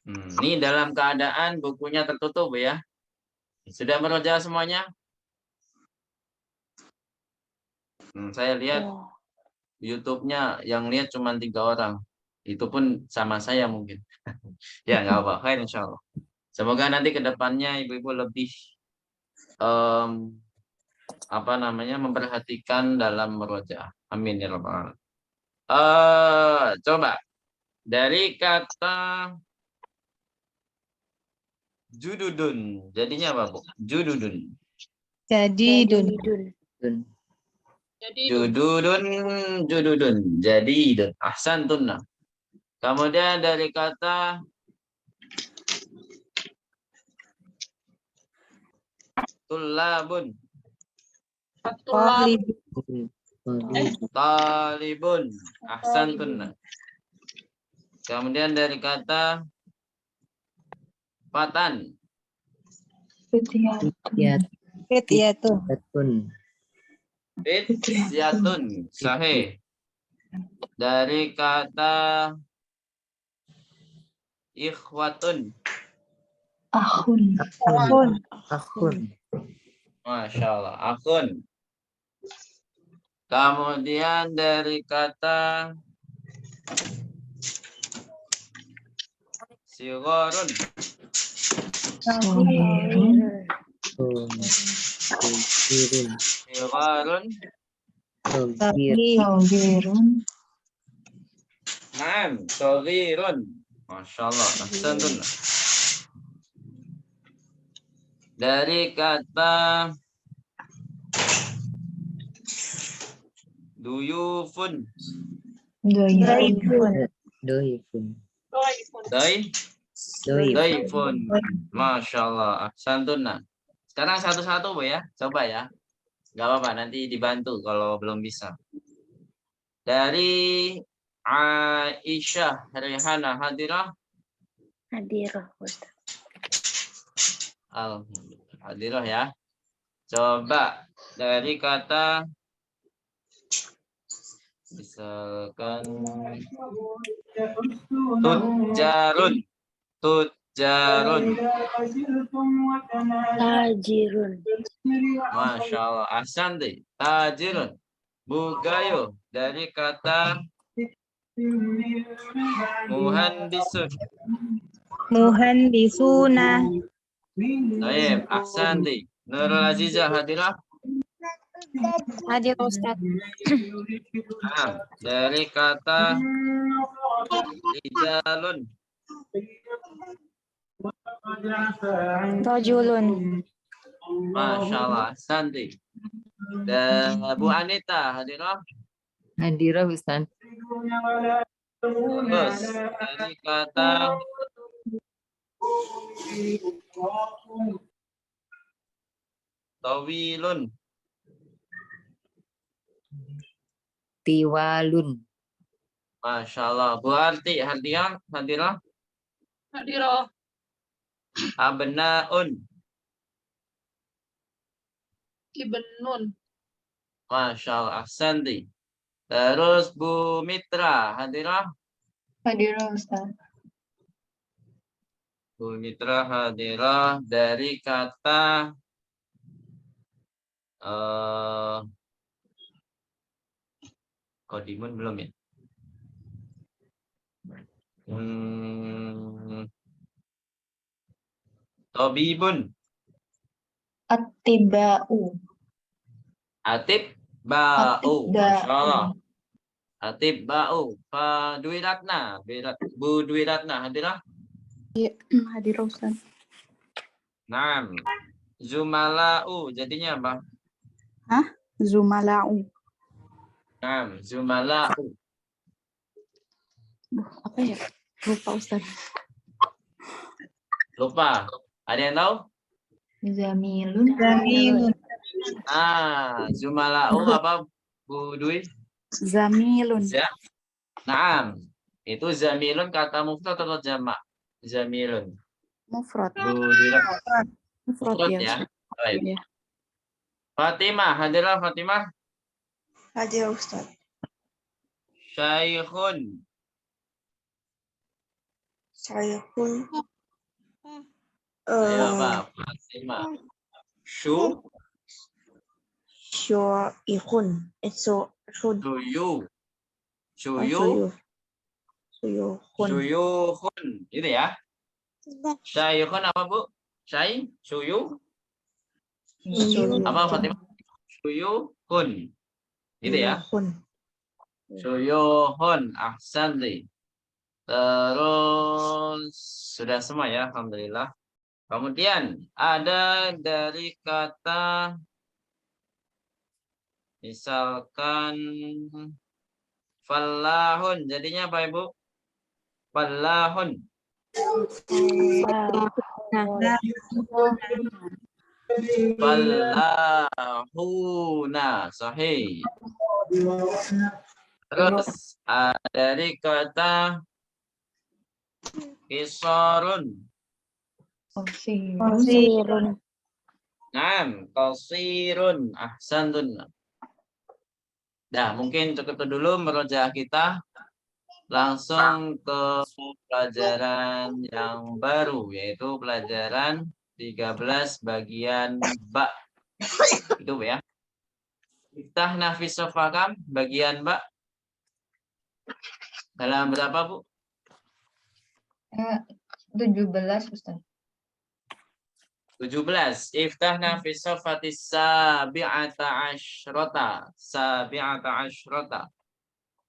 Ini dalam keadaan bukunya tertutup ya. Sudah meroja semuanya? Saya lihat YouTube-nya yang lihat cuma 3 orang. Itu pun sama saya mungkin. Ya nggak apa-apa, insya Allah. Semoga nanti ke depannya ibu-ibu lebih memperhatikan dalam meroja. Amin ya rabbal alamin. Coba dari kata jududun. Jadinya apa, Bu? Jududun. Jadidun. Jududun. Jadidun. Ahsantun. Kemudian dari kata tulabun. Talibun. Ahsantun. Kemudian dari kata fatan. Fityatun. Fityatun. Sahih. Dari kata ikhwatun. Akhun. Masya Allah. Akhun. Kemudian dari kata sigorun. Sigorun. Naam. Sogirun. Masya Allah. Ahsantun. Dari kata duyufun. Daifun. Masya Allah. Ahsantun. Sekarang satu-satu, Bu ya. Coba ya. Gak apa-apa, nanti dibantu kalau belum bisa. Dari Aisyah Rehana hadirah. Alhamdulillah. Hadirah ya. Coba dari kata misalkan tujarun. Masya Allah. Ahsanti. Tajirun. Bugayo. Dari kata muhandisun. Muhandisuna. Baik. Ahsanti. Nurul Azizah hadirah. Hadir Ustaz. Dari kata rijalun. Rajulun. Masya Allah. Ahsanti. Dan Bu Anita hadirah. Hadirah Ustaz. Terus dari kata tawilun. Tiwalun. Masya Allah. Bu Arti hadirah. Hadirah. Abnaun. Ibnun. Masya Allah. Ahsanti. Terus Bu Mitra hadirah. Hadirah Ustaz. Bu Mitra hadirah dari kata Kodimun belum ya? Tobibun. Attiba'u. Atib ba'u. Masya Allah. Atib ba'u. Pak Dwi Ratna. Bu Dwi Ratna hadirah. Hadirah Ustaz. Naam. Zumala'u. Jadinya apa? Zumala'u. Naam. Zumala'u. Apa ya? Lupa Ustaz. Lupa. Ada yang tahu? Zamilun. Zumala'u apa Bu Dwi? Zamilun. Naam. Itu zamilun kata mufrad atau jamak? Zamilun. Mufrad. Bu Dwi Ratna. Mufrad ya. Baik. Ya. Fatimah, hadirlah Fatimah. Hadir Ustaz. Syaikhun. Syaikhun. Ayo apa? Fatima. Shu. Syaikhun. Syud. Suyu. Suyu. Suyuh. Suyuhun. Suyuhun. Itu ya. Syaikhun apa Bu? Suyu. Apa Fatima? Suyuhun. Gitu ya. Suyuhun. Ahsanti. Terus sudah semua ya, alhamdulillah. Kemudian ada dari kata misalkan falahun, jadinya apa Ibu? Falahun. Falahuna, sahih. Terus dari kata kisarun. Qasirun. Naam, qasirun. Ahsantun. Nah, mungkin cukup itu dulu merojaah kita. Langsung ke pelajaran yang baru, yaitu pelajaran 13 bagian ba. Itu ya. Iftah nafis sofakam bagian ba. Dalam berapa Bu? 17 Ustaz. 17. Iftah nafis sofatis sabi'ata asyrota. Sabi'ata asyrota.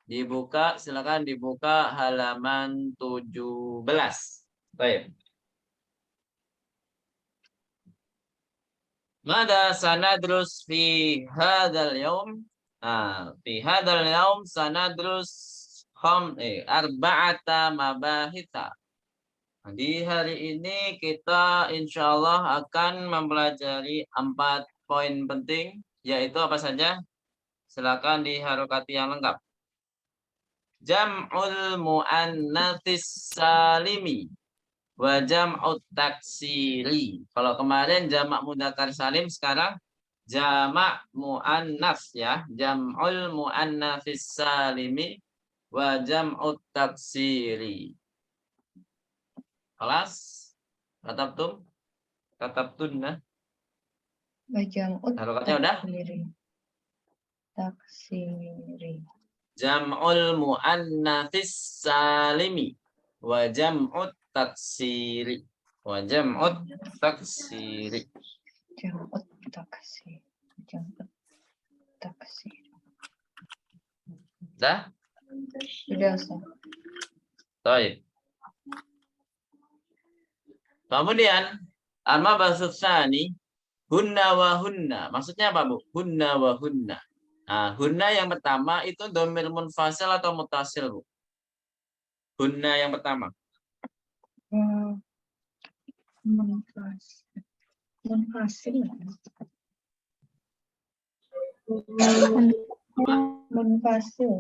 Dibuka, silakan dibuka halaman 17. Baik. Mada sanadrus fi hadzal yaum? Fi hadzal yaum sanadrus arba'ata mabahita. Di hari ini kita insya Allah akan mempelajari 4 poin penting, yaitu apa saja? Silakan diharokati yang lengkap. Jam'ul mu'annatsis salimi wa jam'ut taksiri. Kalau kemarin jamak mudzakkar salim, sekarang jamak muannats ya. Jam'ul muannatsis salimi wa jam'ut taksiri. Kelas? Katabtum? Katabtunna? Wa jam'ut Harokatnya udah? taksiri. Jam'ul muannatsis salimi wa jam'ut taksiri. Wa jam'ut taksiri. Jam'ut taksiri. Jam'ut taksiri. Dah? Sudah Ustaz. Baik. Kemudian al-mabhasus tsani hunna wa hunna. Maksudnya apa, Bu? Hunna wa hunna. Nah, hunna yang pertama itu dhamir munfasil atau mutasil, Bu? Hunna yang pertama. Munfasil. Munfasil. Munfasil. Munfasil.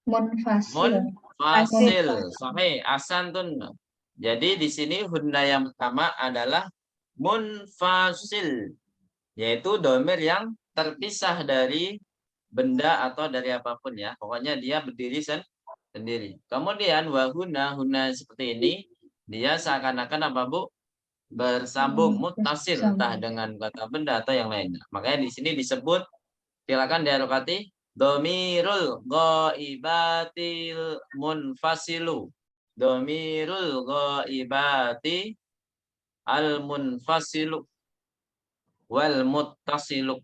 Munfasil. Sahih, asantun. Jadi di sini hunna yang pertama adalah munfasil, yaitu dhamir yang terpisah dari benda atau dari apapun ya. Pokoknya dia berdiri sendiri. Kemudian wahuna, huna seperti ini, dia seakan-akan apa Bu? Bersambung, mutasil, entah dengan kata benda atau yang lainnya. Makanya di sini disebut, silakan diharokati, domirul ghaibatil munfasilu. Domirul ghaibati al munfasilu wal muttasilu.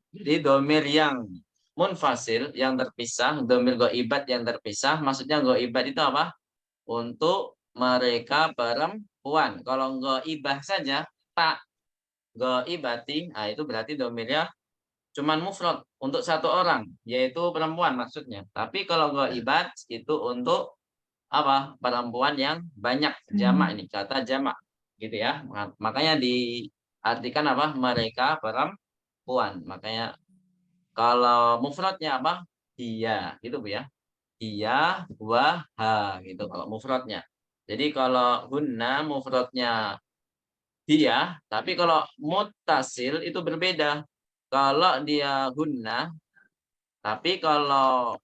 Jadi domir yang munfasil, yang terpisah, domir ghaibat yang terpisah, maksudnya ghaibat itu apa? Untuk mereka perempuan. Kalau ghaibah saja, tak ghaibati, nah itu berarti domirnya cuman mufrad untuk satu orang, yaitu perempuan maksudnya. Tapi kalau ghaibat itu untuk apa? Perempuan yang banyak, jamak ini, kata jamak gitu ya. Makanya diartikan apa? Mereka perempuan. Makanya kalau mufradnya apa? Dia, gitu Bu ya. Dia, wa, ha gitu kalau mufradnya. Jadi kalau hunna mufradnya dia, tapi kalau muttasil itu berbeda. Kalau dia hunna, tapi kalau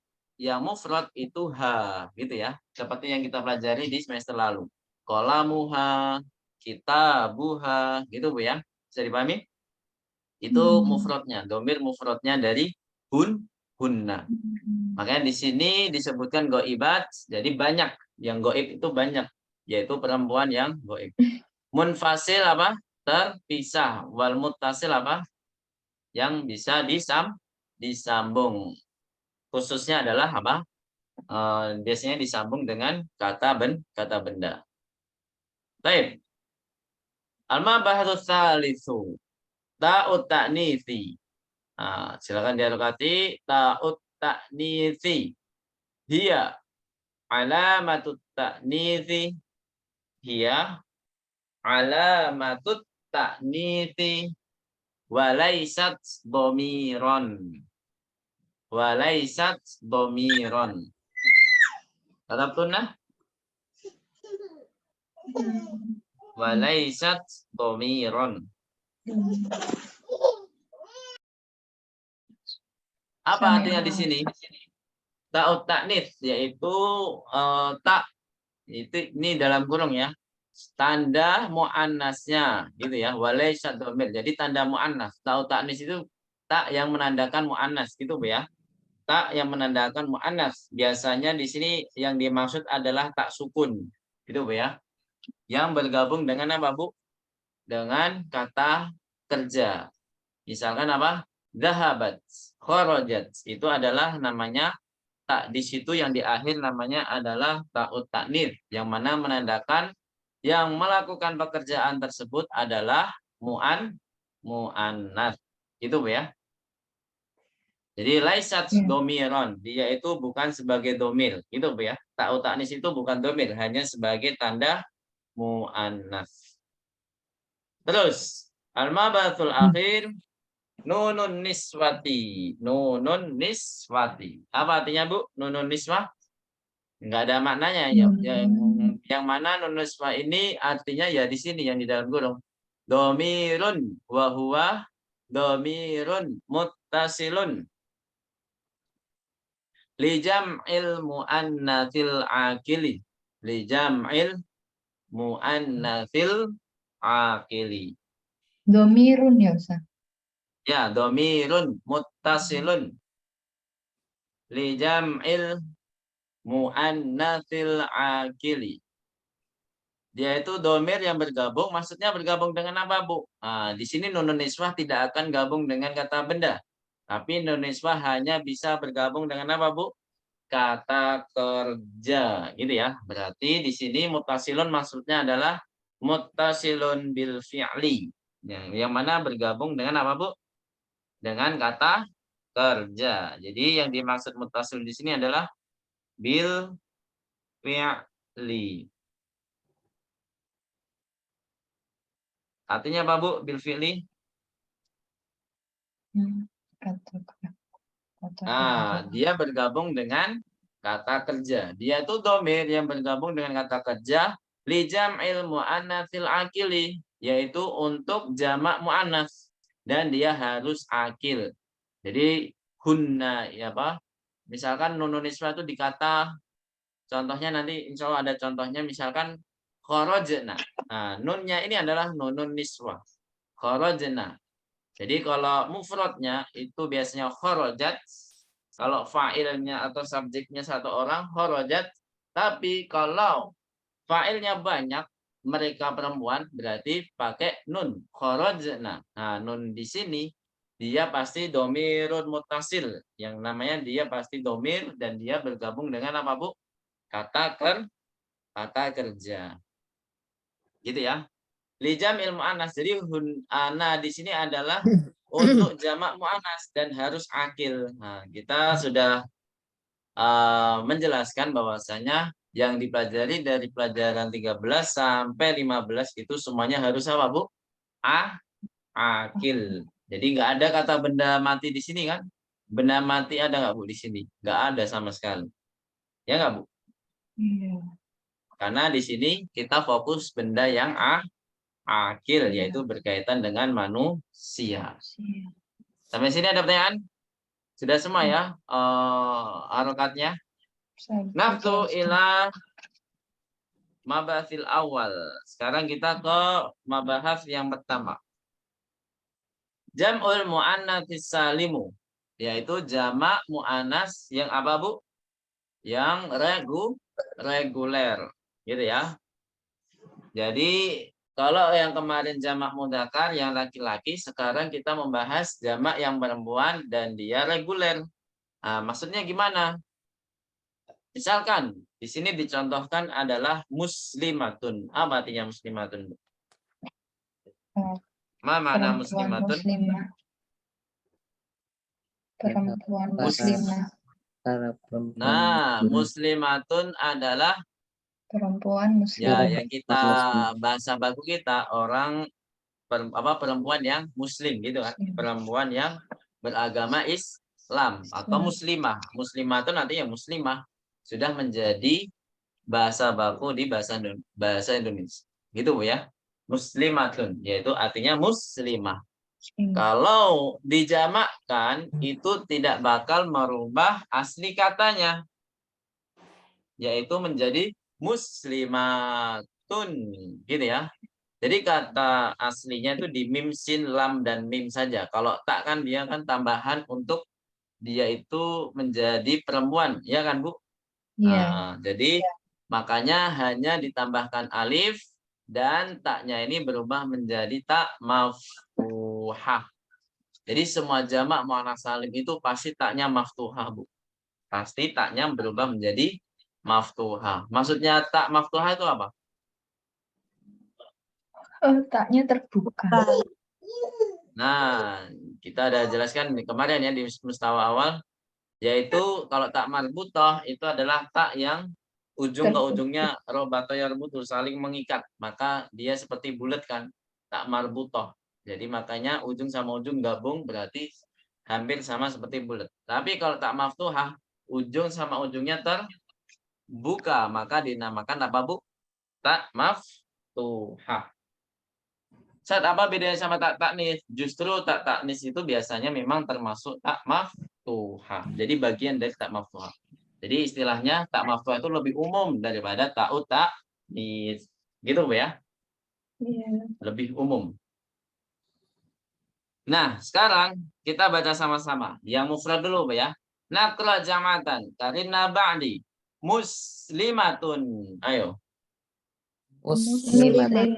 yang mufrad itu ha, gitu ya. Seperti yang kita pelajari di semester lalu. Qalamuha, kitabuha, gitu Bu ya. Bisa dipahami? Itu mufradnya, domir mufradnya dari hunna. Makanya di sini disebutkan goibat, jadi banyak. Yang goib itu banyak, yaitu perempuan yang goib. Munfasil apa? Terpisah. Wal muttasil apa? Yang bisa disambung. Khususnya adalah apa? Biasanya disambung dengan kata benda. Baik. Al-mabahatu tsalitsu. Ta'ut ta'nitsi. Silakan diharokati. Ta'ut ta'nitsi. Hiya alamatut ta'nitsi. Hiya alamatut ta'nitsi. Walaisat domiron. Walaisat domiron. Tetap tunah. Walaisat domiron. Apa artinya di sini? Ta'ut ta'nits, yaitu tak itu ini dalam kurung ya. Tanda muannasnya gitu ya. Walaisat domir. Jadi tanda muannas. Ta'ut ta'nits itu tak yang menandakan muannas gitu Bu ya. Tak yang menandakan muannas. Biasanya di sini yang dimaksud adalah tak sukun. Gitu Bu ya. Yang bergabung dengan apa Bu? Dengan kata kerja. Misalkan apa? Dhahabat, kharajat. Itu adalah namanya tak di situ yang di akhir namanya adalah ta'ut ta'nits yang mana menandakan yang melakukan pekerjaan tersebut adalah muannas. Itu Bu ya. Jadi laisat domiron, dia itu bukan sebagai domir, gitu Bu ya. Ta'ut ta'nits itu bukan domir, hanya sebagai tanda muannas. Terus al-mabathul akhir nunun niswati. Nunun niswati. Apa artinya Bu? Nunun niswah? Enggak ada maknanya ya. Yang mana nunun niswah ini artinya ya di sini yang di dalam kurung. Domirun wa huwa domirun muttasilun. Li jam'il muannatsil akili. Li jam'il muannatsil akili. Domirun ya Ustaz. Ya, domirun muttasilun li jam'il muannatsil akili. Dia itu domir yang bergabung, maksudnya bergabung dengan apa, Bu? Di sini nunun niswah tidak akan gabung dengan kata benda. Tapi nunun niswah hanya bisa bergabung dengan apa, Bu? Kata kerja, gitu ya. Berarti di sini muttasilun maksudnya adalah muttasilun bil fi'li. Yang mana bergabung dengan apa, Bu? Dengan kata kerja. Jadi yang dimaksud muttasil di sini adalah bil fi'li. Artinya apa Bu? Bil fi'li? Dia bergabung dengan kata kerja. Dia itu domir yang bergabung dengan kata kerja li jam'il muannatsil akili, yaitu untuk jamak muannas dan dia harus akil. Jadi hunna ya apa? Misalkan nunun niswah itu dikata contohnya nanti insya Allah ada contohnya misalkan kharajna. Nunnya ini adalah nunun niswah. Kharajna. Jadi kalau mufradnya itu biasanya kharajat. Kalau fa'ilnya atau subjeknya satu orang kharajat. Tapi kalau fa'ilnya banyak mereka perempuan berarti pakai nun kharajna. Nun di sini dia pasti domirun muttasil. Yang namanya dia pasti domir dan dia bergabung dengan apa Bu? Kata kerja. Gitu ya. Lijam ilmu anas. Jadi ana di sini adalah untuk jamak muannas dan harus akil. Kita sudah menjelaskan bahwasanya yang dipelajari dari pelajaran 13 sampai 15 itu semuanya harus apa, Bu? Akil. Jadi nggak ada kata benda mati di sini kan? Benda mati ada nggak Bu di sini? Nggak ada sama sekali. Ya nggak Bu? Iya. Karena di sini kita fokus benda yang akil, yaitu berkaitan dengan manusia. Sampai sini ada pertanyaan? Sudah semua ya harokatnya. Saya Naftu jelaskan. ila mabathil awal. Sekarang kita ke mabahas yang pertama. Jam'ul mu'annatsis salimu, yaitu jamak mu'annas yang apa, Bu? Yang reguler, gitu ya. Jadi kalau yang kemarin jamak mudzakkar yang laki-laki, sekarang kita membahas jamak yang perempuan dan dia reguler. Nah, maksudnya gimana? Misalkan di sini dicontohkan adalah muslimatun. Apa artinya muslimatun? Oh, Ma mana perempuan muslimatun? muslimah. Perempuan Mus- muslimah. Para perempuan Nah, muslim. muslimatun adalah Perempuan ya muslimah. yang kita Muslim. bahasa baku kita orang perempuan yang muslim gitu kan. Muslim. Perempuan yang beragama Islam atau Islam. muslimah. Muslimatun artinya muslimah. Sudah menjadi bahasa baku di bahasa Indonesia. Gitu Bu ya. Muslimatun yaitu artinya muslimah. Muslim. Kalau dijamakkan itu tidak bakal merubah asli katanya, yaitu menjadi muslimatun, gitu ya. Jadi kata aslinya itu di mim, sin, lam, dan mim saja. Kalau tak kan dia kan tambahan untuk dia itu menjadi perempuan, ya kan Bu? Iya. Nah, jadi makanya hanya ditambahkan alif dan taknya ini berubah menjadi tak maftuhah. Jadi semua jamak muannats salim itu pasti taknya maftuhah, Bu. Pasti taknya berubah menjadi maftuhah. Maksudnya tak maftuhah itu apa? Taknya terbuka. Nah, kita ada jelaskan kemarin ya di mustawa awal, yaitu kalau tak marbutoh itu adalah tak yang ujung ke ujungnya robato yarbutu saling mengikat, maka dia seperti bulat kan, tak marbutoh. Jadi makanya ujung sama ujung gabung berarti hampir sama seperti bulat. Tapi kalau tak maftuhah, ujung sama ujungnya terbuka, maka dinamakan apa, Bu? Tak maftuhah. Saat apa bedanya sama tak taknis? Justru tak taknis itu biasanya memang termasuk tak maftuhah. Jadi bagian dari tak maftuhah. Jadi istilahnya tak maftuhah itu lebih umum daripada ta'ut taknis. Gitu Bu ya? Iya. Lebih umum. Nah, sekarang kita baca sama-sama. Yang mufrad dulu Bu ya. Naqra jamatan karina ba'di muslimatun. Ayo. Muslimatun.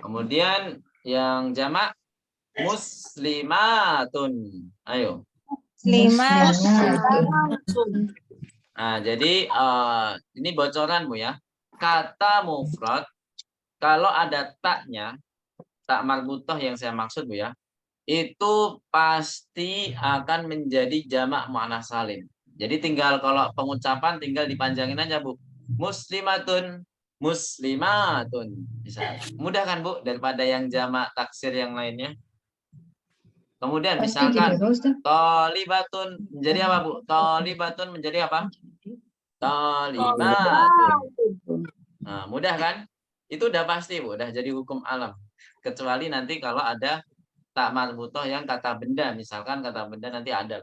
Kemudian yang jamak muslimatun. Ayo. Muslimatun. Nah, jadi ini bocoran Bu ya. Kata mufrad kalau ada taknya, tak marbutoh yang saya maksud Bu ya, itu pasti akan menjadi jamak muannats salim. Jadi tinggal kalau pengucapan tinggal dipanjangin aja Bu. Muslimatun, muslimatun. Bisa. Mudah kan Bu daripada yang jamak taksir yang lainnya. Kemudian Pasti misalkan tidak Ustaz. tolibatun menjadi apa Bu? Tolibatun menjadi apa? Tolibatun. Nah, mudah kan? Itu udah pasti Bu, udah jadi hukum alam. Kecuali nanti kalau ada tak marbutoh yang kata benda, misalkan kata benda nanti ada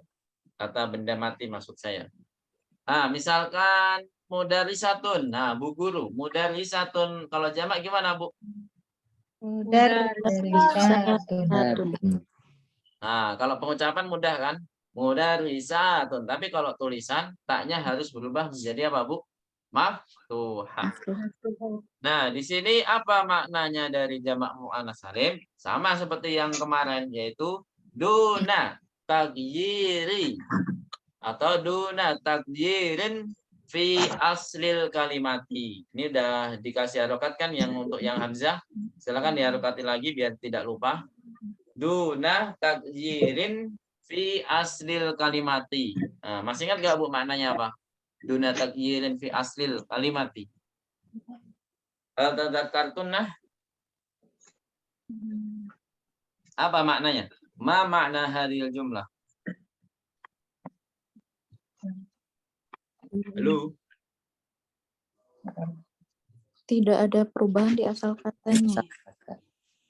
kata benda mati maksud saya. Nah, misalkan mudarisatun. Nah, Bu Guru, mudarisatun kalau jamak gimana, Bu? Mudarisatun. Nah, kalau pengucapan mudah kan? Mudarisatun. Tapi kalau tulisan taknya harus berubah menjadi apa, Bu? Maftuhah. Nah, di sini apa maknanya dari jamak muannats salim? Sama seperti yang kemarin, yaitu duna tagyiri atau duna takyirin fi aslil kalimati. Ini udah dikasih harokat kan yang untuk yang hamzah. Silakan diharokati lagi biar tidak lupa. Duna takyirin fi aslil kalimati. Nah, masih ingat gak Bu maknanya apa? Duna takyirin fi aslil kalimati. Al-tadzakartunah. Apa maknanya? Ma makna hadil jumlah? Halo? Tidak ada perubahan di asal katanya.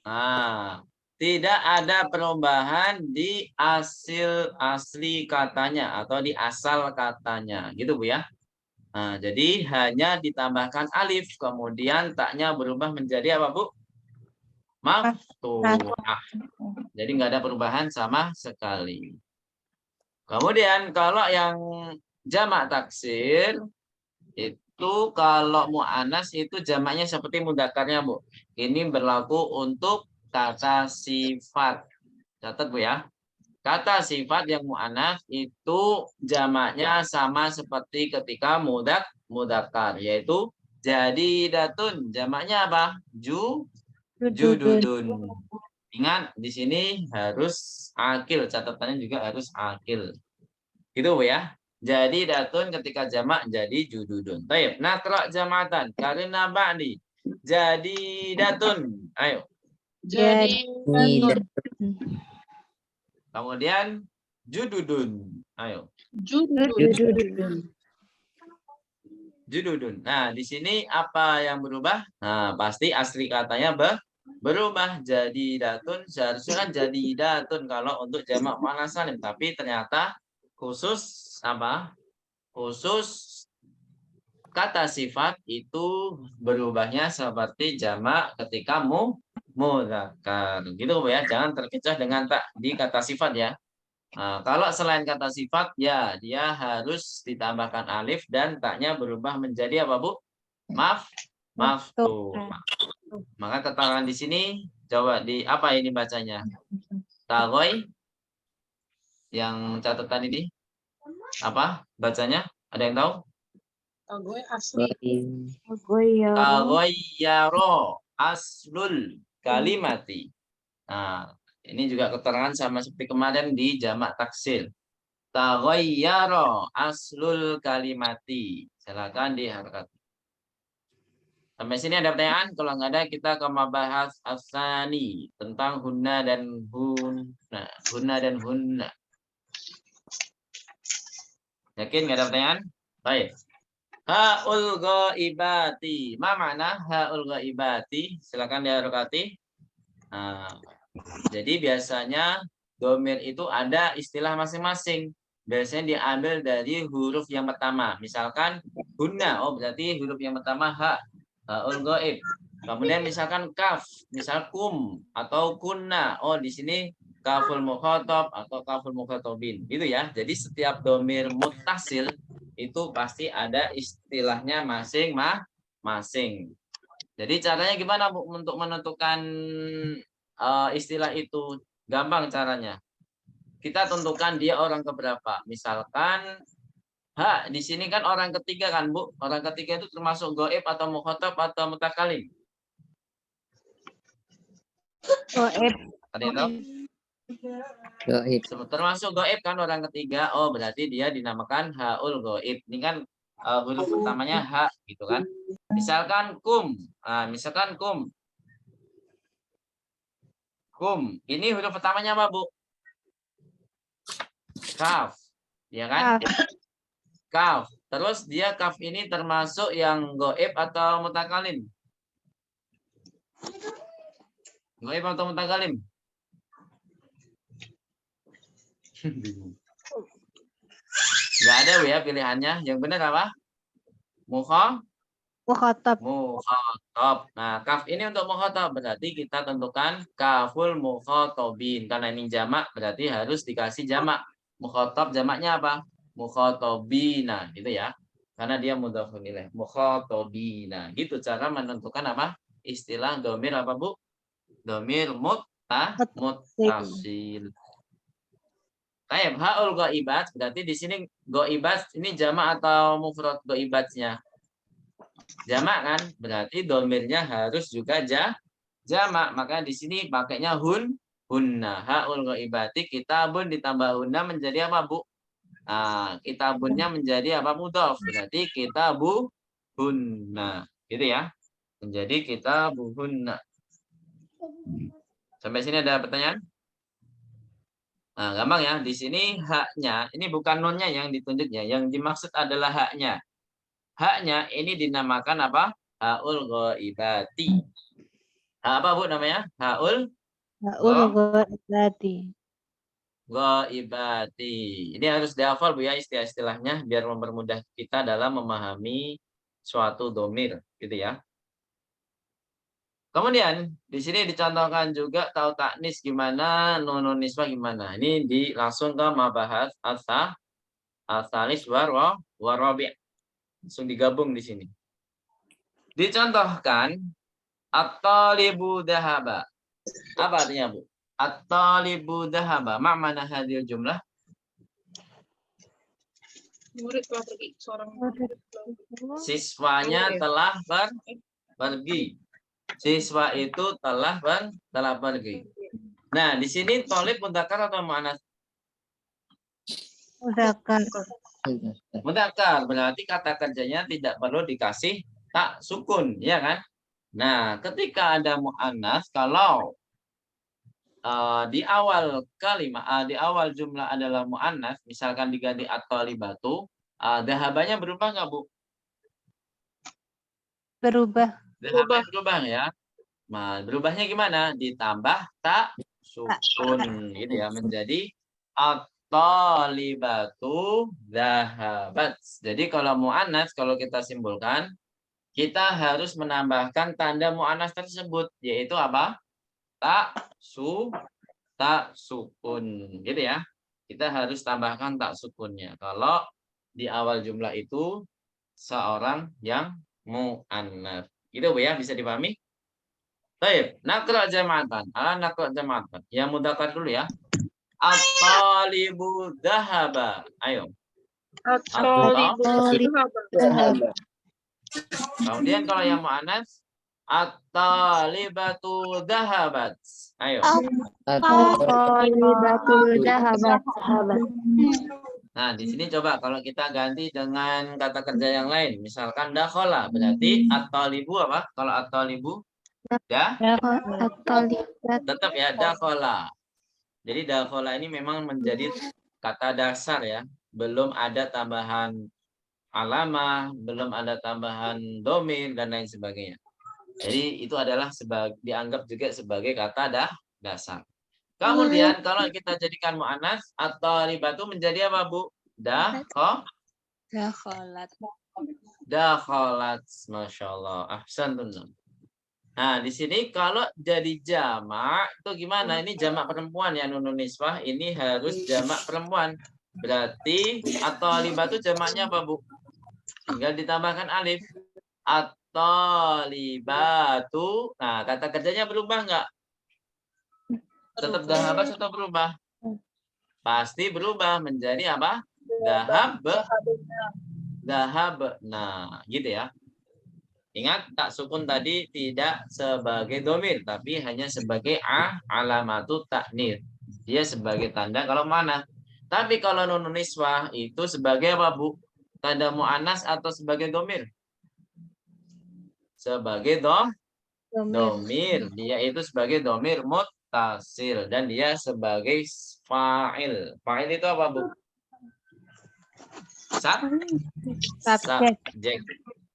Nah, tidak ada perubahan di asli katanya atau di asal katanya, gitu Bu ya. Nah, jadi hanya ditambahkan alif, kemudian taknya berubah menjadi apa Bu? Maftuhah. Jadi nggak ada perubahan sama sekali. Kemudian kalau yang jamak taksir itu kalau mu'anas itu jamaknya seperti mudzakarnya Bu. Ini berlaku untuk kata sifat. Catat Bu ya. Kata sifat yang mu'anas itu jamaknya sama seperti ketika mudzakkar, yaitu jadidatun. Jamaknya apa? Jududun. Ingat di sini harus akil, catatannya juga harus akil. Gitu Bu ya. Jadi datun ketika jamak jadi jududun. Baik, nakra jamatan karena ba'di. Jadi datun. Ayo. Jadi datun. Kemudian jududun. Ayo. Jududun. Jududun. Nah, di sini apa yang berubah? Nah, pasti asli katanya berubah. Jadi datun seharusnya kan jadi datun kalau untuk jamak muannats salim, tapi ternyata khusus apa? Khusus kata sifat itu berubahnya seperti jamak ketika mudzakkar. Gitu Bu ya. Jangan terkecoh dengan tak di kata sifat ya. Nah, kalau selain kata sifat ya dia harus ditambahkan alif dan taknya berubah menjadi apa Bu? Maftuh. Maka keterangan di sini coba di apa ini bacanya? Tagoy yang catatan ini apa bacanya? Ada yang tahu? Gue asli. Tagoyaro aslul kalimati. Nah, ini juga keterangan sama seperti kemarin di jamak taksir. Tagoyaro aslul kalimati. Silakan diharkat. Sampai sini ada pertanyaan? Kalau nggak ada, kita akan membahas asani tentang hunna dan hunna. Hunna dan hunna. Yakin nggak ada pertanyaan? Baik. Ha'ul ghaibati. Ma makna ha'ul ghaibati? Silakan diharokati. Nah, jadi biasanya domir itu ada istilah masing-masing. Biasanya diambil dari huruf yang pertama. Misalkan hunna, oh berarti huruf yang pertama ha. Ha'ul ghaib. Kemudian misalkan kaf, misal kum atau kunna. Oh di sini kaful mukhatab atau kaful mukhatabin. Gitu ya. Jadi setiap domir muttasil itu pasti ada istilahnya masing-masing. Jadi caranya gimana Bu untuk menentukan istilah itu? Gampang caranya. Kita tentukan dia orang keberapa. Misalkan di sini kan orang ketiga kan Bu. Orang ketiga itu termasuk goib atau mukhatab atau mutakalim. Goib. Ada yang tahu? Gaib. Termasuk goib kan orang ketiga. Oh berarti dia dinamakan haul goib. Ini kan huruf pertamanya ha gitu kan. Misalkan kum. Nah, misalkan kum. Kum. Ini huruf pertamanya apa Bu? Kaf. Ya kan? Kaf. Terus dia kaf ini termasuk yang goib atau mutakalim? Goib atau mutakalim? Nggak ada Bu ya pilihannya. Yang benar apa? Mukhatab. Mukhatab. Nah, kaf ini untuk mukhatab berarti kita tentukan kaful mukhatabin. Karena ini jamak berarti harus dikasih jamak. Mukhatab jamaknya apa? Mukhatabina gitu ya. Karena dia mudhafun ilaih. Mukhatabina. Gitu cara menentukan apa? Istilah domir apa Bu? Domir muttasil. Baik, haul ghaibat berarti di sini ghaibat ini jamak atau mufrad ghaibatnya? Jamak kan? Berarti domirnya harus juga jamak. Maka di sini pakainya hunna. Haul ghaibati kitabun ditambah hunna menjadi apa, Bu? Nah, kitabunnya menjadi apa? Mudhaf. Berarti kitabu hunna. Gitu ya. Menjadi kitabu hunna. Sampai sini ada pertanyaan? Nah, gampang ya. Di sini haknya, ini bukan nunnya yang ditunjuknya. Yang dimaksud adalah haknya. Haknya ini dinamakan apa? Haul ghaibati. Apa Bu namanya? Haul Faul ghaibati. Ghaibati. Ini harus dihafal Bu ya istilah-istilahnya biar mempermudah kita dalam memahami suatu domir gitu ya. Kemudian di sini dicontohkan juga tahu taknis gimana, nunun nisbah gimana. Ini langsung ke mabahas asalis warabi. Langsung digabung di sini. Dicontohkan at-talibu dhahaba. Apa artinya, Bu? At-talibu dhahaba. Ma mana hadir jumlah? Murid telah pergi. Seorang murid Siswanya telah pergi. Siswa itu telah pergi. Nah, di sini tolib mudzakkar atau muannats? Mudzakkar. Mudzakkar, berarti kata kerjanya tidak perlu dikasih tak sukun, ya kan? Nah, ketika ada muannats, kalau di awal kalimat, di awal jumlah adalah muannats, misalkan diganti at-talibatu, dhahabanya berubah nggak, Bu? Berubah. Berubah ya. Nah, berubahnya gimana? Ditambah tak sukun gitu ya, menjadi at-talibatu dhahabat. Jadi kalau muannats, kalau kita simpulkan, kita harus menambahkan tanda muannats tersebut, yaitu apa? Tak sukun gitu ya. Kita harus tambahkan tak sukunnya. Kalau di awal jumlah itu seorang yang muannats. Gitu Bu ya, bisa dipahami? Baik, nakra jama'atan. Nakra jama'atan. Yang mudzakkar dulu ya. At-talibu dhahaba. Ayo. At-talibu dhahaba. Kemudian kalau yang muannats at-talibatu dhahabat. Ayo. At-talibatu dhahabat. Nah, di sini coba kalau kita ganti dengan kata kerja yang lain, misalkan dakhala, berarti at-talibu apa? Kalau at-talibu tetap ya dakhala. Jadi dakhala ini memang menjadi kata dasar ya, belum ada tambahan alamah, belum ada tambahan domir dan lain sebagainya. Jadi itu adalah dianggap juga sebagai kata dasar. Kemudian kalau kita jadikan muannats atau ribatu menjadi apa, Bu? Dakhalat. Masya Allah. Ahsantun. Nah, di sini kalau jadi jamak itu gimana? Ini jamak perempuan ya, nunun nisbah. Ini harus jamak perempuan. Berarti atau ribatu jamaknya apa, Bu? Tinggal ditambahkan alif. At-talibatu. Nah, kata kerjanya berubah nggak? Tetap dahabas atau berubah? Pasti berubah menjadi apa? Dahab. Nah, gitu ya. Ingat, tak sukun tadi tidak sebagai domir, tapi hanya sebagai alamatu taknir. Dia sebagai tanda kalau mana. Tapi kalau nunun niswah itu sebagai apa, Bu? Tanda mu'annas atau sebagai domir? Sebagai domir. Dia itu sebagai domir muttasil dan dia sebagai fa'il. Fa'il itu apa, Bu? Subjek.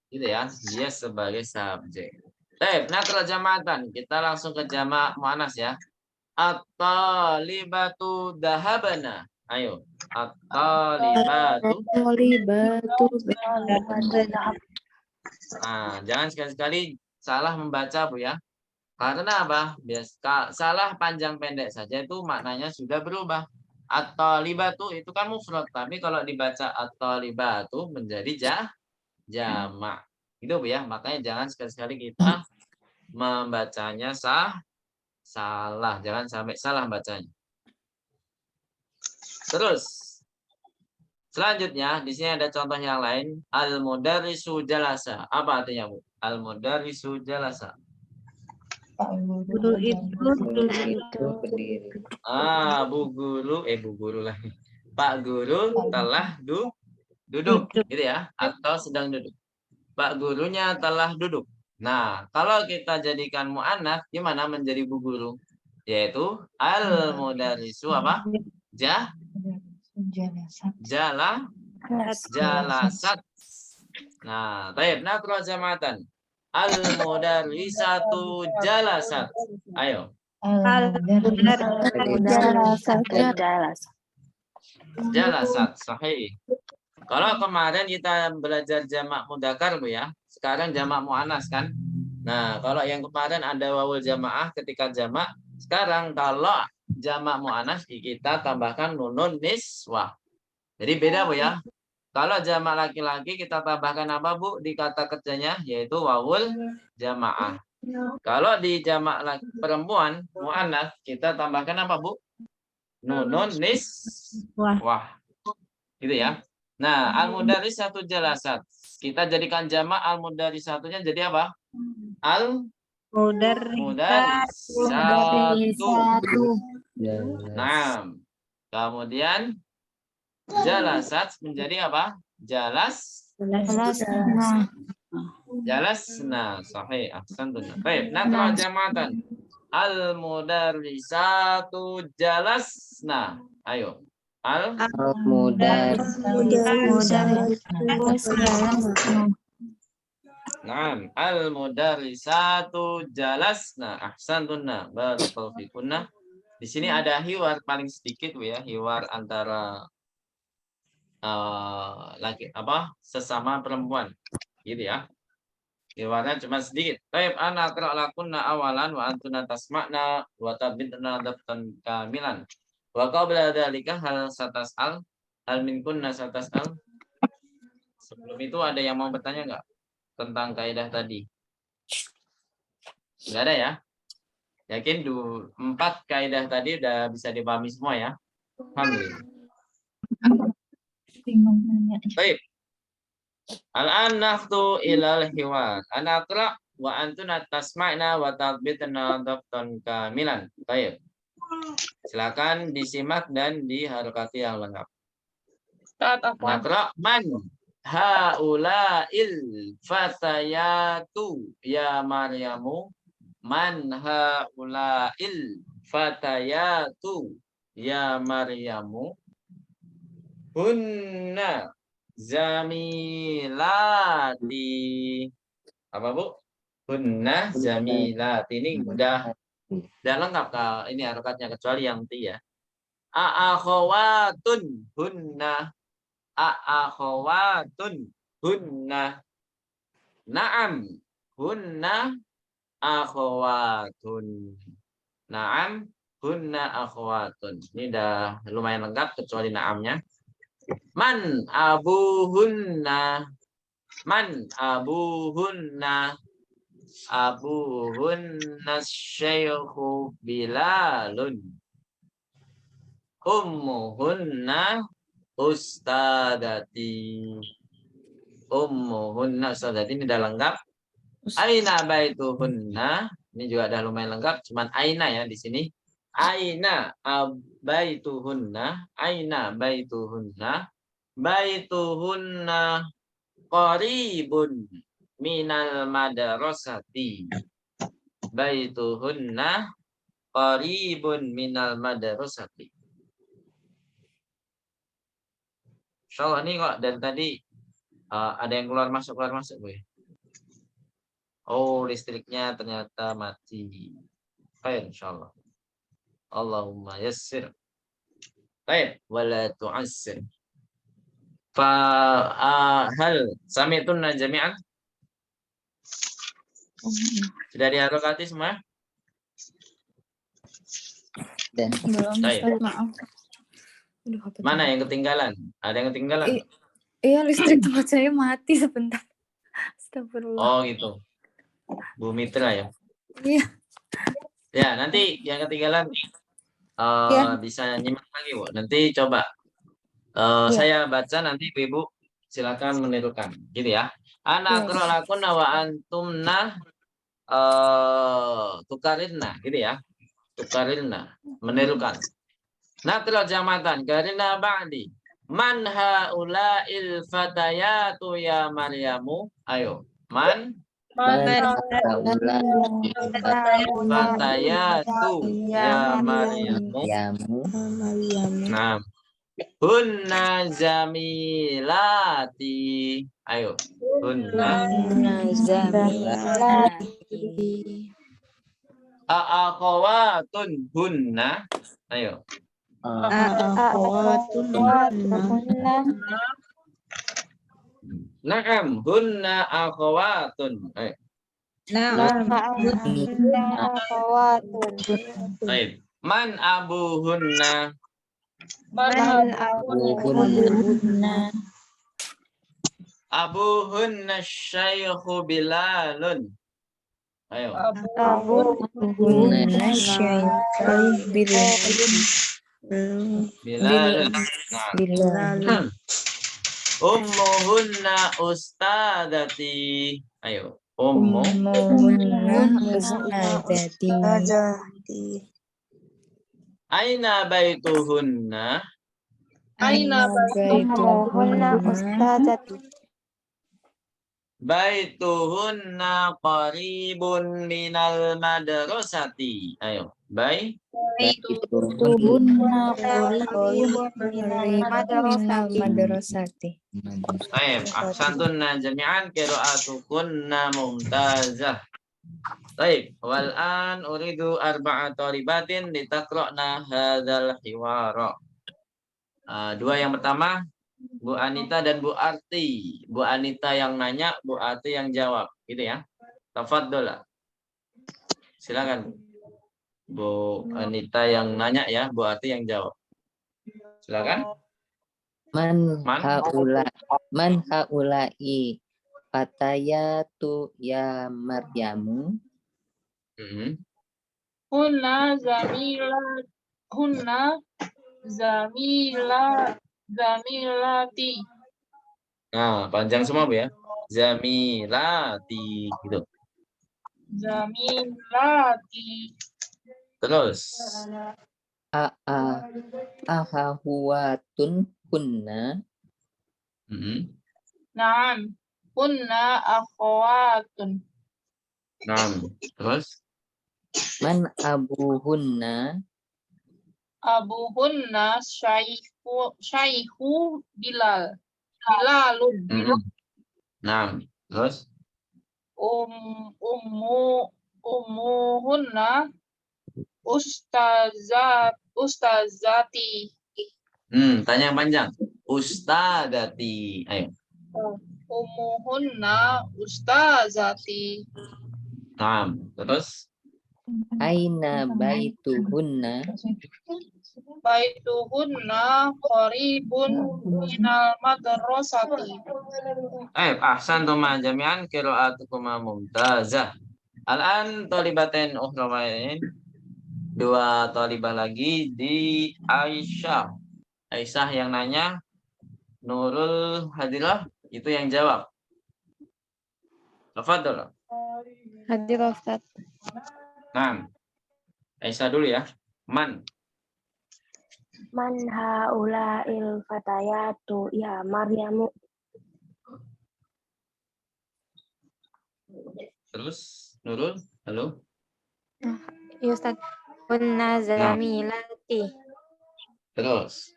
Gitu ya. Dia sebagai subjek. Baik, nakra jama'atan. Kita langsung ke jamak mu'annas ya. At-talibatu dahabana. Ayo. At-talibatu. Nah, jangan sekali-sekali salah membaca, Bu ya. Karena apa? Salah panjang pendek saja itu maknanya sudah berubah. At-talibatu itu kan mufrad, tapi kalau dibaca at-talibatu menjadi jamak. Gitu, Bu ya. Makanya jangan sekali-sekali kita membacanya salah. Jangan sampai salah bacanya. Terus selanjutnya di sini ada contoh yang lain. Al-mudarrisu jalasa. Apa artinya, Bu? Al-mudarrisu jalasa. Guru itu berdiri. Bu guru lagi. Pak guru telah duduk, gitu ya, atau sedang duduk. Pak gurunya telah duduk. Nah, kalau kita jadikan mu'annats, gimana menjadi bu guru? Yaitu al-mudarrisu apa? Jalasat. Nah, baik, nakra jama'atan. Al-mudarrisatu jalasat. Ayo. Jalasat, sahih. Kalau kemarin kita belajar jamak mudzakkar Bu ya, sekarang jamak muannas kan? Nah, kalau yang kemarin ada wawul jamaah ketika jamak, sekarang kalau jamak muannas kita tambahkan nunun niswah. Jadi beda Bu ya. Kalau jamak laki-laki kita tambahkan apa Bu di kata kerjanya, yaitu wawul jamaah. Kalau di jamak perempuan muannas kita tambahkan apa Bu? Nunun niswah. Gitu ya. Nah, al-mudarisatu jalasat. Kita jadikan jamak al-mudarisatunya jadi apa? Al-mudarisatu. Nah, kemudian jalasat menjadi apa? Jalasna. Sahih. Ahsantun. Baik, nakra jamatan. Al-mudarisatu jalasna. Ayo. Naam, al-mudarisatu jalasna. Ahsantunna. Barakallahu fikunna. Di sini ada hiwar paling sedikit Bu ya, hiwar antara sesama perempuan. Gitu ya. Hiwarnya cuma sedikit. Baik, ana aqra lakunna awalan wa antuna tasma'na wa tabidna dabtan kamilan. Wa qabla dzalika hal satas'al hal min kunna satas'al. Sebelum itu ada yang mau bertanya enggak tentang kaidah tadi? Enggak ada ya? Yakin 4 kaidah tadi udah bisa dipahami semua ya? Alhamdulillah. Baik. Al-an nakhtu ilal hiwar. Ana aqra wa antuna tasma'na wa tabidna dabtan kamilan. Baik. Silakan disimak dan diharokati yang lengkap. Nakra man haula'il fatayatu ya Maryamu. Man haula'il fatayatu ya Maryamu. Hunna zamilati. Apa Bu? Hunna zamilati. Ini udah lengkap ini harokatnya kecuali yang ti ya. A'akhawatun hunna. A'akhawatun hunna. Naam hunna akhawatun. Naam hunna akhawatun. Ini udah lumayan lengkap kecuali naamnya. Man abuhunna. Man abuhunna. Abuhunna syaykhu Bilalun. Ummuhunna ustadati. Ummuhunna ustadati ini udah lengkap. Aina baituhunna. Ini juga udah lumayan lengkap. Cuman aina ya di sini. Aina baituhunna. Aina baituhunna. Baituhunna qaribun minal madrasati. Baituhunna qaribun minal madrasati. Insyaallah ini kok dari tadi ada yang keluar masuk Bu. Oh, listriknya ternyata mati. Baik, insyaallah. Allahumma yassir. Baik, wala tu'assir. Hal sami'tunna jami'an? Sudah diharokati semua? Belum, Ustaz, maaf. Aduh, apa Mana yang ketinggalan? Ada yang ketinggalan? Iya, listrik tempat saya mati sebentar. Astagfirullah. Oh, gitu. Bu Mitra ya? Iya. Ya, nanti yang ketinggalan bisa nyimak lagi, Bu. Nanti coba saya baca, nanti Ibu silakan menirukan. Gitu ya. Ana aqra'lakunna wa antumna tukarirna. Gitu ya. Tukarirna. Menirukan. Nakra jamatan karina ba'di. Man haula'il fatayatu ya Maryamu. Ayo. Man fatayatu ya Maryamu. Nah. Hunna zamilati. Ayo. Hunna zamilati. Aakhawatun hunna. Ayo. Akhawatun hunna. Na'am, hunna akhawatun. Ayo. Na'am hunna akhawatun. Baik. Man abuhunna. Man abuhunna. Abuhunna syaikhu Bilalun. Ayo. Abuhunna Syaikhul Bilalun. Nah. Bilal. Ummuhunna ustadati. Ayo. Ummuhunna ustadati. Aina baituhunna. Aina Ummuhunna ustadati. Baituhunna qaribun minal madrasati. Ayo. Baituhunna qaribun minal madrasati. Madrasati. Baik. Ahsantunna jami'an qira'atukunna mumtazah. Baik. Wal'an uridu arba'a talibatin litaqra'na hadzal hiwara. Dua yang pertama Bu Anita dan Bu Arti. Bu Anita yang nanya, Bu Arti yang jawab, gitu ya. Tafadhol. Silakan. Bu Anita yang nanya ya, Bu Arti yang jawab. Silakan. Man haula'i fatayatu ya Maryamu. Hunna zamilati. Nah, panjang semua Bu ya. Zamilati gitu. Zamilati. Terus. Ahahuwatun kunna. Naam. Hunna akhawatun. Nah, terus. Man abuhunna. Abuhunna syaihu Bilal. Bilalun. Nah, terus. Ummuhunna ustazati. Tanya yang panjang. Ustadati. Ayo. Ummuhunna ustazati. Nah, terus. Aina baituhunna. Baituhunna qaribun minal madrasati. Ahsantum jami'an qira'atukum mumtazah. Al-an talibatain ukhrawain. Dua talibah lagi di Aisyah. Aisyah yang nanya, Nurul Hadilah itu yang jawab. Tafadhol. Hadir Ustaz. Nah, Aisyah dulu ya. Man haula'il fatayatu ya Maryamu. Terus Nurul, halo. Ya Ustaz. Hunna zamilati. Terus.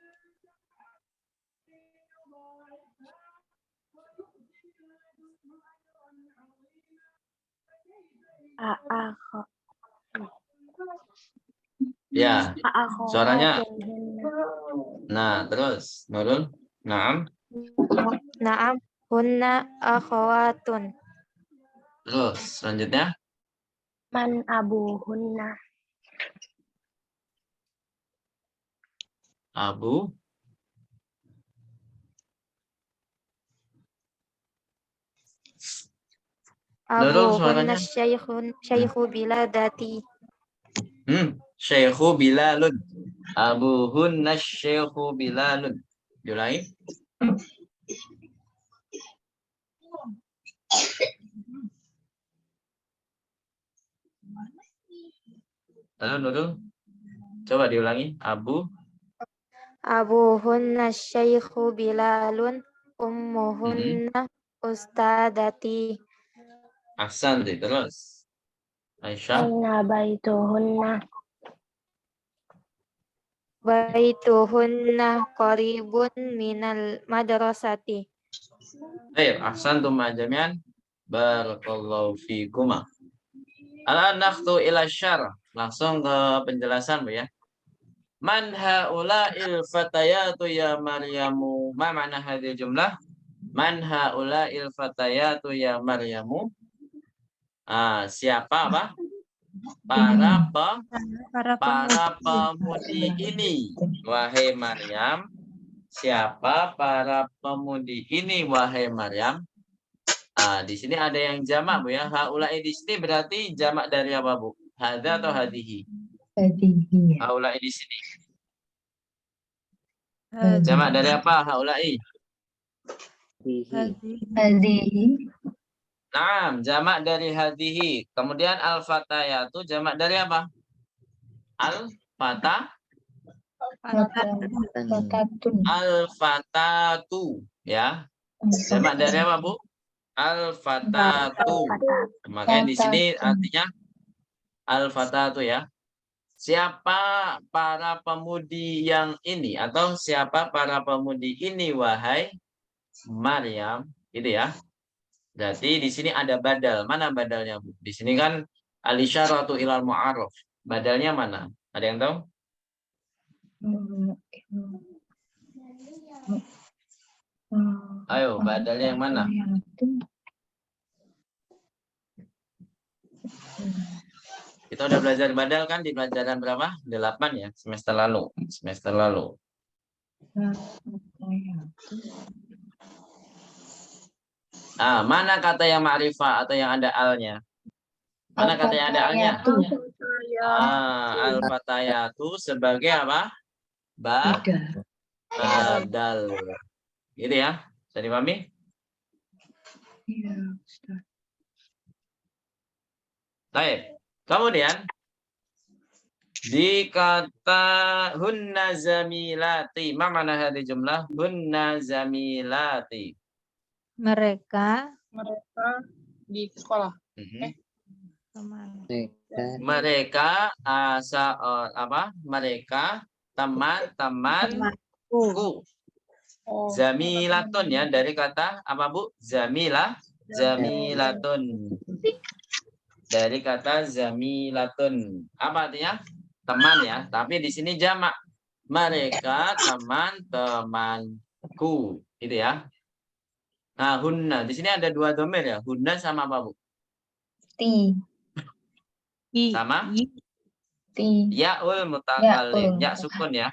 Ya, suaranya. Nah, terus Nurul. Naam. Naam hunna akhawatun. Terus selanjutnya. Man abuhunna. Abu. Abuhunna syaikhu biladati. Syaikhu Bilalun. Abuhunna syaikhu Bilalun. Julai. Halo Nurul. Coba diulangi. Abuhunna syaikhu Bilalun. Ummuhunna ustadati. Ahsan, terus. Aisyah. Aina baituhunna. Baituhunna qaribun minal madrasati. Baik, ahsantum jami'an. Barakallahu fikuma. Al-an nakhtu ila syarah. langsung ke penjelasan Bu ya. Man haula'il fatayatu ya Maryamu. Ma mana hadhihi jumlah? Man haula'il fatayatu ya Maryamu. Siapa apa? Para pemudi ini, wahai Maryam. Siapa para pemudi ini, wahai Maryam? Di sini ada yang jamak Bu ya. Haula'i di sini berarti jamak dari apa Bu? Hadza atau hadihi? Hadihi. Haula'i di sini. Hadihi. Jamak dari apa? Haula'i. Hadihi. Naam, jamak dari hadihi. Kemudian al-fatayatu jamak dari apa? Al-fatah. Fatatun. Al-fatatu ya. Jamak dari apa, Bu? Al-fatatu. Makanya di sini artinya al-fatatu ya. Siapa para pemudi yang ini atau siapa para pemudi ini wahai Maryam, gitu ya. Berarti di sini ada badal. Mana badalnya, Bu? Di sini kan al-isyaratu ilal mu'arraf. Badalnya mana? Ada yang tahu? Ayo, badalnya yang mana? Kita udah belajar badal kan di pelajaran berapa? 8 ya, semester lalu. Mana kata yang ma'rifah atau yang ada alnya? Mana kata yang ada alnya? Al-fatayatu sebagai apa? Badal. Gitu ya. Bisa dipahami? Iya, Ustaz. Baik. Kemudian di kata hunna zamilati. Ma mana hadhihi jumlah? Hunna zamilati. Mereka di sekolah. teman. Mereka mereka teman-temanku. Zamilatun ya, dari kata apa Bu? Zamilatun. Dari kata zamilatun. Apa artinya? Teman ya, tapi di sini jamak. Mereka teman-temanku, gitu ya. Nah, hunna di sini ada dua domir ya. Hunna sama apa, Bu? Sama? Ya'ul mutakallim, ya sukun ya.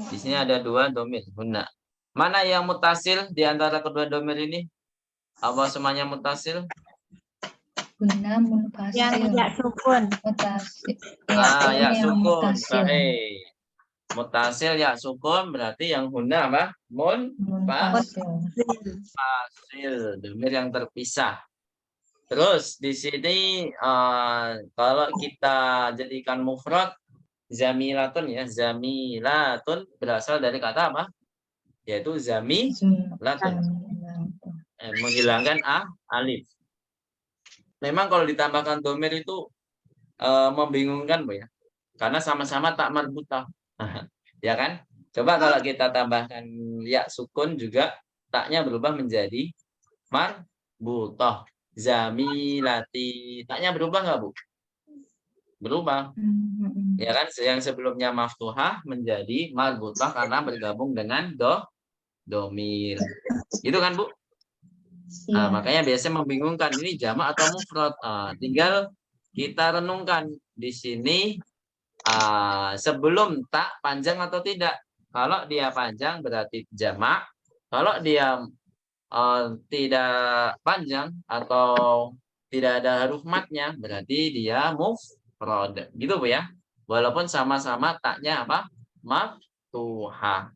Di sini ada dua domir, hunna. Mana yang mutasil di antara kedua domir ini? Apa semuanya mutasil? Hunna munfasil. Yang ya sukun. Mutasil. Ya sukun. Mutasil. Baik. Mutasil ya sukun berarti yang hunna apa? Munfasil, domir yang terpisah. Terus di sini kalau kita jadikan mufrad zamilatun ya, zamilatun berasal dari kata apa? Yaitu zamilatun. Menghilangkan alif. Memang kalau ditambahkan domir itu membingungkan Bu ya. Karena sama-sama tak marbutah. Ya kan? Coba kalau kita tambahkan ya sukun juga taknya berubah menjadi marbutah. Zamilati. Taknya berubah nggak Bu? Berubah. Ya kan? Yang sebelumnya maftuhah menjadi marbutah karena bergabung dengan domir. Gitu kan Bu? Makanya biasanya membingungkan ini jamak atau mufrad. Tinggal kita renungkan di sini sebelum tak panjang atau tidak. Kalau dia panjang berarti jamak. Kalau dia tidak panjang atau tidak ada huruf matnya berarti dia mufrad. Gitu Bu ya. Walaupun sama-sama taknya apa? Maftuhah.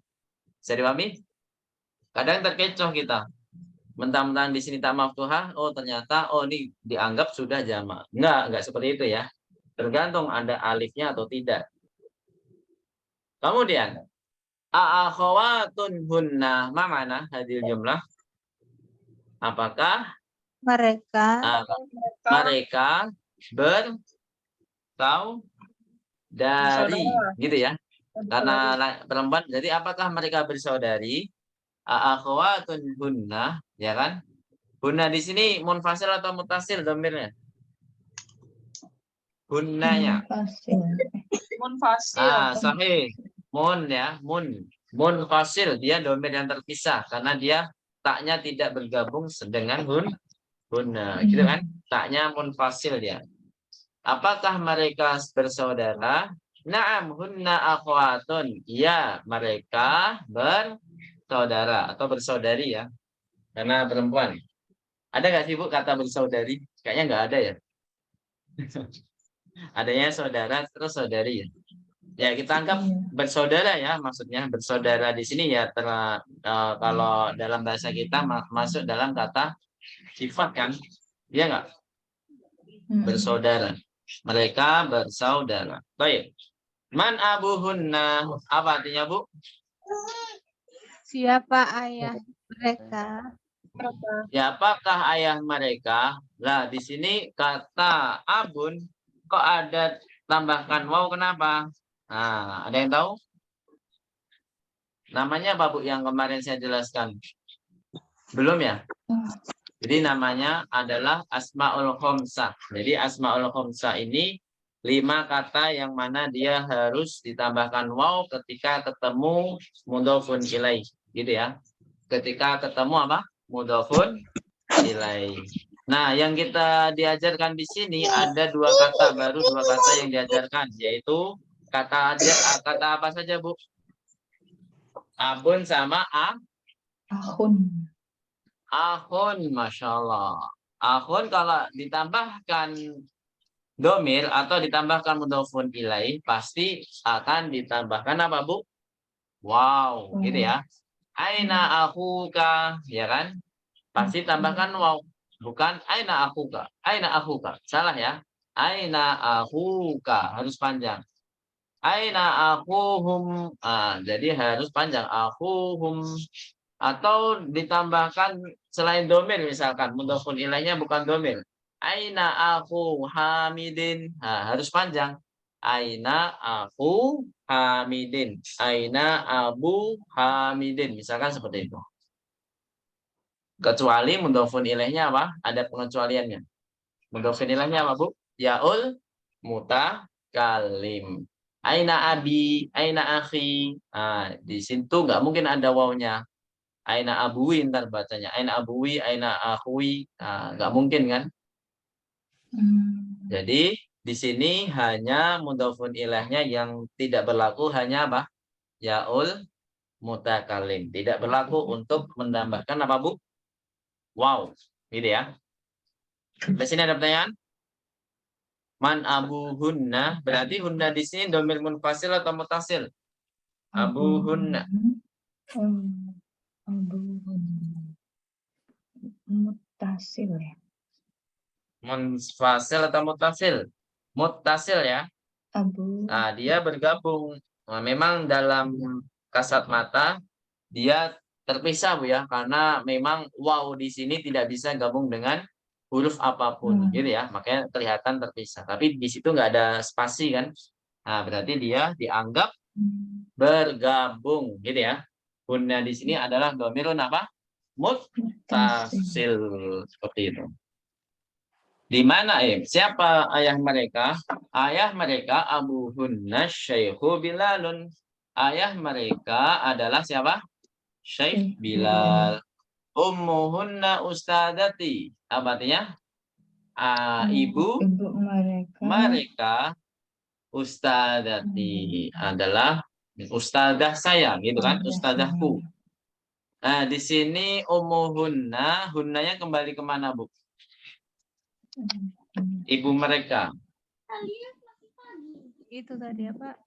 Bisa dipahami? Kadang terkecoh kita. Mentang-mentang di sini tak maftuhah, ternyata ini dianggap sudah jamak. Enggak seperti itu ya. Tergantung ada alifnya atau tidak. Kemudian akhawatun hunna, ma mana hadil jumlah? Apakah Mereka bersaudari gitu ya? Karena perempuan, jadi apakah mereka bersaudari? Akhawatun hunna, ya kan? Hunna di sini munfasil atau mutasil domirnya? Hunnanya. Munfasil. Munfasil. Sahih. Mun ya, mun. Munfasil, dia domir yang terpisah karena dia taknya tidak bergabung dengan hunna, gitu kan? Taknya munfasil dia. Apakah mereka bersaudara? Na'am hunna akhwatun. Ya, mereka bersaudara atau bersaudari ya. Karena perempuan. Ada nggak sih Bu kata bersaudari? Kayaknya nggak ada ya. Adanya saudara terus saudari ya. Ya kita anggap bersaudara ya, maksudnya bersaudara di sini ya kalau dalam bahasa kita masuk dalam kata sifat kan, iya nggak? Bersaudara, mereka bersaudara. Baik, man abuhunna, apa artinya Bu? Siapa ayah mereka? Ya, apakah ayah mereka? Nah di sini kata abun kok ada tambahkan waw, kenapa? Nah, ada yang tahu? Namanya apa Bu yang kemarin saya jelaskan? Belum ya? Jadi namanya adalah Asmaul Khamsah. Jadi Asmaul Khamsah ini 5 kata yang mana dia harus ditambahkan waw ketika ketemu mudhofun ilaih. Gitu ya. Ketika ketemu apa? Mudhofun ilaih. Nah, yang kita diajarkan di sini ada 2 kata, baru 2 kata yang diajarkan, yaitu kata apa saja Bu? Abun sama Ahun. ahun, Masya Allah. Ahun kalau ditambahkan domir atau ditambahkan mudhofun ilaih, pasti akan ditambahkan apa Bu? Wow, gitu ya. Aina akhuka, ya kan? Pasti tambahkan wow. Bukan aina akhuka. Aina akhuka. Salah ya. Aina akhuka. Harus panjang. Aina akhuhum. Jadi harus panjang. Akhuhum. Atau ditambahkan selain domir misalkan. Mudhofun ilaihnya bukan domir. Aina akhu hamidin. Harus panjang. Aina akhu hamidin. Aina abu hamidin. Misalkan seperti itu. Kecuali mudhofun ilaihnya apa? Ada pengecualiannya. Mudhofun ilaihnya apa Bu? Yaul mutakallim. Aina abi, aina akhi. Di situ nggak mungkin ada wawnya. Aina abuwi ntar bacanya. Aina abuwi, aina akhui. Nggak mungkin kan? Jadi di sini hanya mudhofun ilaihnya yang tidak berlaku hanya apa? Yaul mutakallim. Tidak berlaku untuk menambahkan apa Bu? Wow, gitu ya. Di sini ada pertanyaan. Man abuhunna, berarti hunna di sini domir munfasil atau mutasil? Abuhunna. Abuhunna. Mutasil ya. Munfasil atau mutasil? Mutasil ya. Abu. Nah, dia bergabung. Nah, memang dalam kasat mata dia terpisah Bu ya, karena memang waw di sini tidak bisa gabung dengan huruf apapun gitu ya, makanya kelihatan terpisah. Tapi di situ nggak ada spasi kan. Nah, berarti dia dianggap bergabung gitu ya. Hunna di sini adalah domirun apa? Muttasil, seperti itu. Di mana siapa ayah mereka? Ayah mereka abuhunna Syekhu Bilalun. Ayah mereka adalah siapa? Syekh Bilal. Ummuhunna ustadati. Apa artinya? Ibu mereka ustadati adalah ustadah saya, gitu kan? Ustadahku. Nah, di sini ummuhunna, hunnanya kembali kemana Bu? Ibu mereka. Itu tadi apa?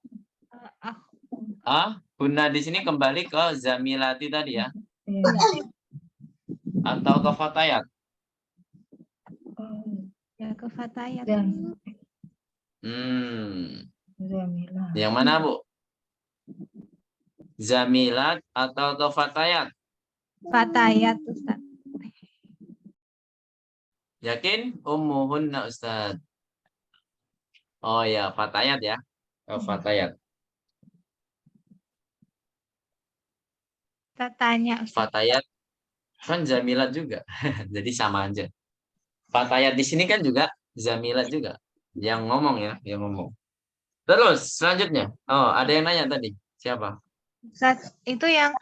Hunna di sini kembali ke zamilati tadi ya. Atau ke fatayat? Ya, ke fatayat. Yang mana Bu? Zamilat atau ke fatayat? Fatayat, Ustaz. Yakin? Ummuhunna Ustaz. Oh ya, fatayat ya. Oh, fatayat. Kita tanya, Ustaz. Fatayat kan zamilat juga. Jadi sama aja. Fatayat di sini kan juga zamilat juga. Yang ngomong ya, yang ngomong. Terus selanjutnya. Oh, ada yang nanya tadi. Siapa? Ustaz, itu yang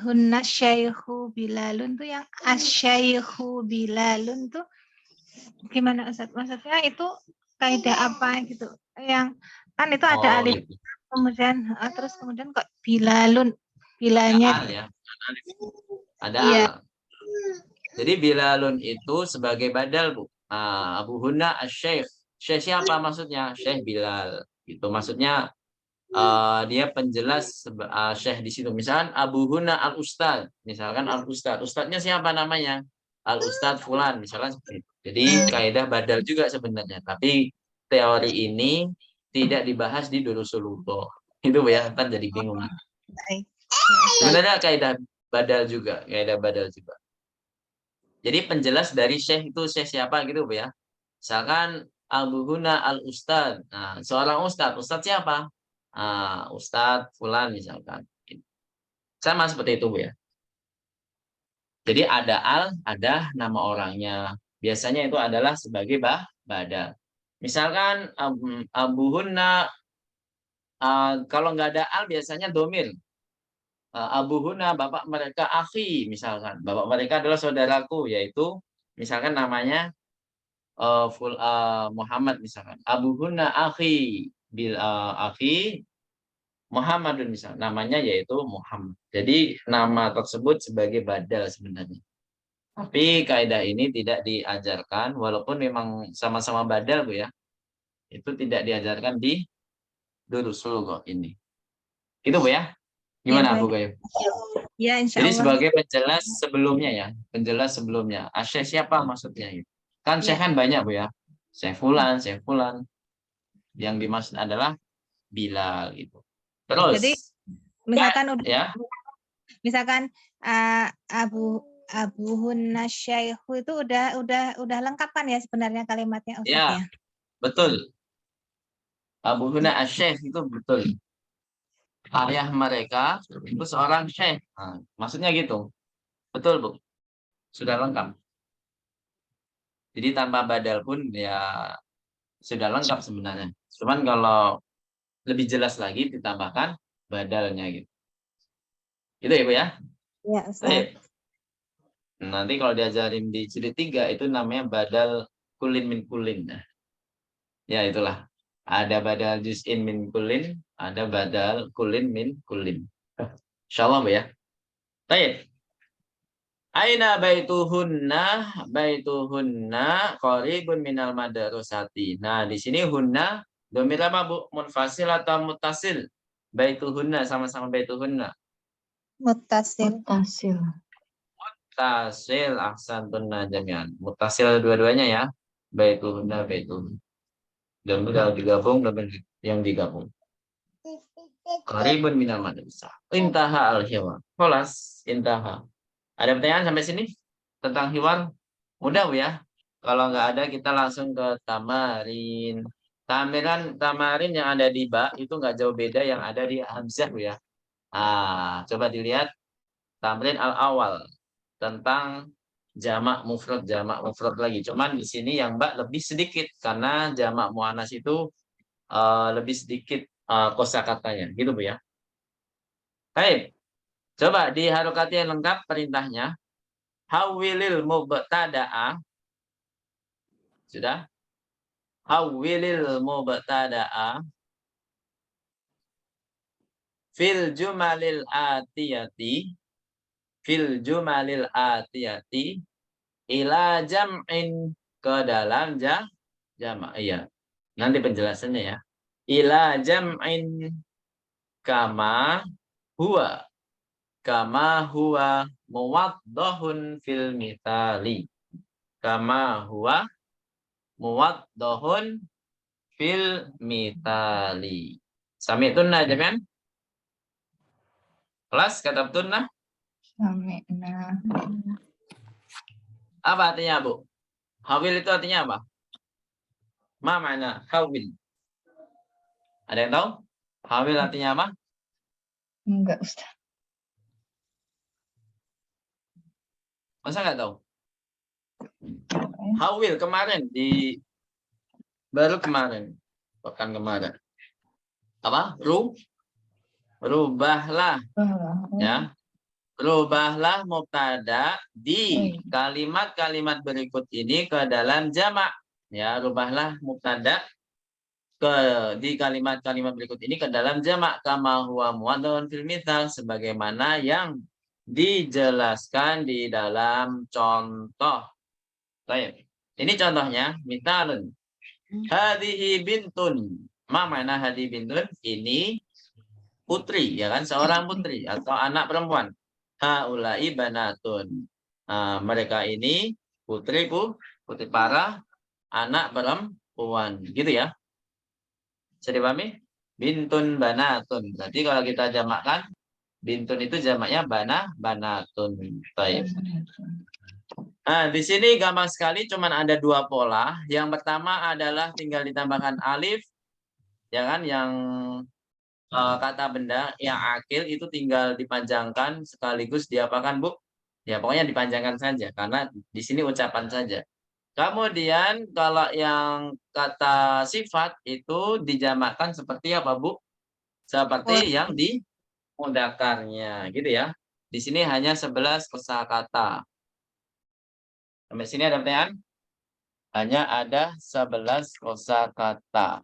hunna syaihu bilalun tuh yang asyaihu bilalun tuh gimana Ustaz? Maksudnya itu kaidah apa gitu? Yang kan itu ada Oh, alif, gitu. kemudian terus kemudian kok bilalun, Ada bilanya al ya. Ada iya. al. Jadi Bilalun itu sebagai badal, Bu. Abu Hunna asy-Syekh. Syekh siapa maksudnya? Syekh Bilal. Itu maksudnya dia penjelas Syekh di situ. Misalkan Abu Hunna al-Ustad. Misalkan al-Ustad. Ustadnya siapa namanya? Al-Ustad Fulan. Misalkan seperti itu. Jadi kaidah badal juga sebenarnya. Tapi teori ini tidak dibahas di Durusul Lughah. Itu ya, kan jadi bingung. Baik. Sebenarnya kaidah badal juga. Kaidah badal juga. Jadi penjelas dari syekh itu syekh siapa gitu Bu ya. Misalkan Abu Huna al-Ustad. Nah, seorang ustad. Ustad siapa? Ustad fulan misalkan. Sama seperti itu Bu ya. Jadi ada al, ada nama orangnya. Biasanya itu adalah sebagai badal. Misalkan Abu Huna, kalau nggak ada al biasanya domir. Abu Huna, bapak mereka akhi misalkan. Bapak mereka adalah saudaraku, yaitu misalkan namanya Muhammad misalkan. Abu Hunna akhi bil akhi Muhammadun misalkan. Namanya yaitu Muhammad. Jadi nama tersebut sebagai badal sebenarnya. Tapi kaidah ini tidak diajarkan walaupun memang sama-sama badal Bu ya. Itu tidak diajarkan di Durusul Lughah ini. Itu Bu ya. Gimana Bu Gayo? Ya, insya Jadi Allah. sebagai penjelas sebelumnya ya, penjelas sebelumnya. Syekh siapa maksudnya itu? Kan syekh kan banyak Bu ya. Syekh fulan, Syekh fulan. Yang dimaksud adalah Bilal itu. Terus Jadi misalkan ya, misalkan Abu Hunna syaihu itu udah lengkap kan ya sebenarnya kalimatnya Ustaz ya, ya? betul. Abu Huna asy-Syekh itu betul. Ayah mereka itu seorang syekh. Nah, maksudnya gitu. Betul, Bu. Sudah lengkap. Jadi tanpa badal pun ya sudah lengkap sebenarnya. Cuman kalau lebih jelas lagi ditambahkan badalnya gitu. Itu ya, Bu ya? Ya, Ustaz. Baik. Nanti kalau diajarin di jilid 3 itu namanya badal kulin min kulin. Nah, ya itulah. Ada badal juz'in min kulin, ada badal kulin min kulin. Insyaallah Bu ya. Baik. Aina baituhunna qaribun minal madrasati. Nah, di sini hunna domir apa Bu? Munfasil atau muttasil? Baituhunna sama-sama baituhunna. Muttasil. Mutasil. Muttasil ahsantunna jami'an. Muttasil dua-duanya ya. Baituhunna baituhunna. Dan kalau digabung yang digabung. Qaribun minal madrasah. Intaha al-hiwar. Kholas, intaha. Ada pertanyaan sampai sini tentang hiwar? Mudah Bu ya. Kalau nggak ada kita langsung ke tamarin. Tamarin yang ada di ba itu nggak jauh beda yang ada di hamzah Bu ya. Coba dilihat tamrin al-awal tentang jamak mufrad lagi. Cuman di sini yang ba lebih sedikit karena jamak muannas itu lebih sedikit kosakatanya, gitu Bu ya. Baik. Coba di harokati yang lengkap perintahnya. Hawilil mubtada'a. Sudah? Hawilil mubtada'a fil jumalil atiyati ila jam'in ke dalam jamak. Iya. Nanti penjelasannya ya. Ila jam'in kama huwa muwaddahun fil mithali. Kama huwa muwaddahun fil mithali. Sami'tunna jami'an? Kelas katabtunna? Sami'na. Apa artinya, Bu? Hawil itu artinya apa? Ma mana hawil? Ada yang tahu? Hawil artinya apa? Enggak, Ustaz. Masa nggak tahu? Hawil kemarin baru kemarin, pekan kemarin. Apa? Rubahlah ya. Rubahlah mubtada di kalimat-kalimat berikut ini ke dalam jamak. Ya, rubahlah mubtada di kalimat-kalimat berikut ini ke dalam jamak kama huwa muwadhdhun fil mithal sebagaimana yang dijelaskan di dalam contoh. Baik. Ini contohnya, mithalun. Hadhihi bintun. Ma mana hadhihi bintun? Ini putri, ya kan? Seorang putri atau anak perempuan. Haulai banatun. Nah, mereka ini putri para anak perempuan, gitu ya. Bisa dipahami? Bintun banatun. Berarti kalau kita jamakkan, bintun itu jamaknya banatun. Baik. Nah, di sini gampang sekali, cuman ada dua pola. Yang pertama adalah tinggal ditambahkan alif, ya kan? Yang kata benda yang akil itu tinggal dipanjangkan sekaligus diapakan, Bu? Ya, pokoknya dipanjangkan saja karena di sini ucapan saja. Kemudian kalau yang kata sifat itu dijamakkan seperti apa, Bu? Seperti yang di mudakarnya, gitu ya. Di sini hanya 11 kosakata. Sampai sini ada pertanyaan? Hanya ada 11 kosakata.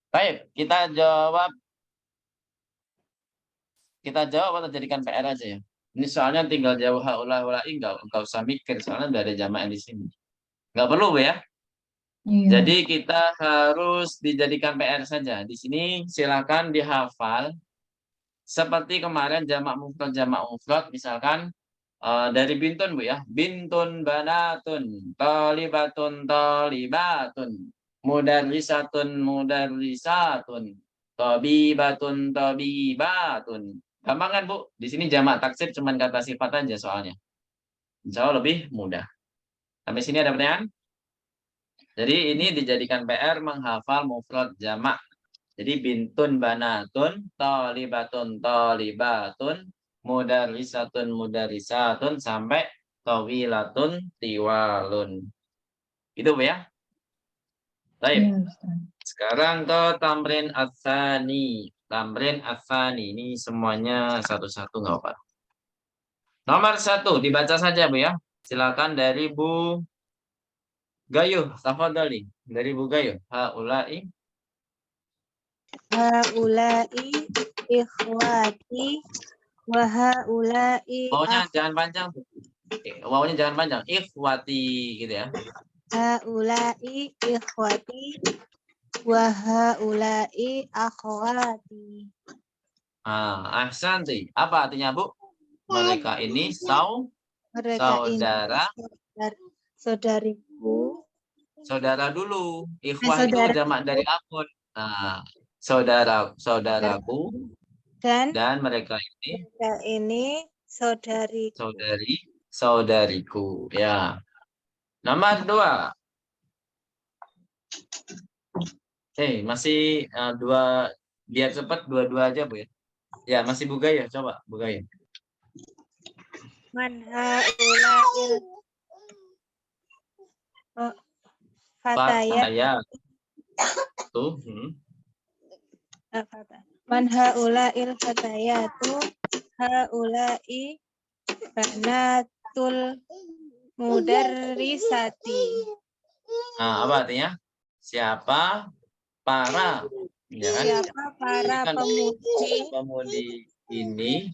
Baik, kita jawab atau jadikan PR aja ya. Ini soalnya tinggal jauh haula enggak usah mikir soalnya udah ada jamaah di sini. Enggak perlu, Bu ya. Iya. Jadi kita harus dijadikan PR saja. Di sini silakan dihafal seperti kemarin jamak mufrad misalkan dari bintun, Bu ya. Bintun banatun, talibatun talibatun, mudarrisatun, tabibatun tabibatun. Gampang kan, Bu? Di sini jamak taksir cuman kata sifat aja soalnya. Insya Allah lebih mudah. Sampai sini ada pertanyaan? Jadi ini dijadikan PR menghafal mufrad jamak. Jadi bintun banatun, talibatun talibatun, mudarrisatun sampai tawilatun tiwalun. Itu, Bu ya. Baik. Iya, Ustaz. Sekarang ke tamrin ats-tsani. Tamrin ats-tsani ini semuanya satu-satu nggak apa. Nomor 1 dibaca saja, Bu ya. Silakan dari Bu Gayuh, tafadhali. Dari Bu Gayuh. Haulai ikhwati wa haulai Wawunya jangan panjang. Wawunya jangan panjang. Ikhwati gitu ya. haulai ikhwati wa haulai akhwati. Ahsanti. Apa artinya, Bu? Mereka ini Mereka saudara. ini saudariku. Saudara dulu. Ikhwah itu Saudara. jamak dari akun. Nah, saudaraku dan mereka ini saudariku ya. Nomor 2. Masih 2 biar cepat 2-2 aja, Bu ya. Ya, masih Bu Gayuh, coba Bu Gayuh. Man haula'il fatayat. Tuh. Man haula'il fatayatu haula'i banatul mudarrisati. Nah, apa artinya? Siapa para ya kan? Siapa para pemudi ini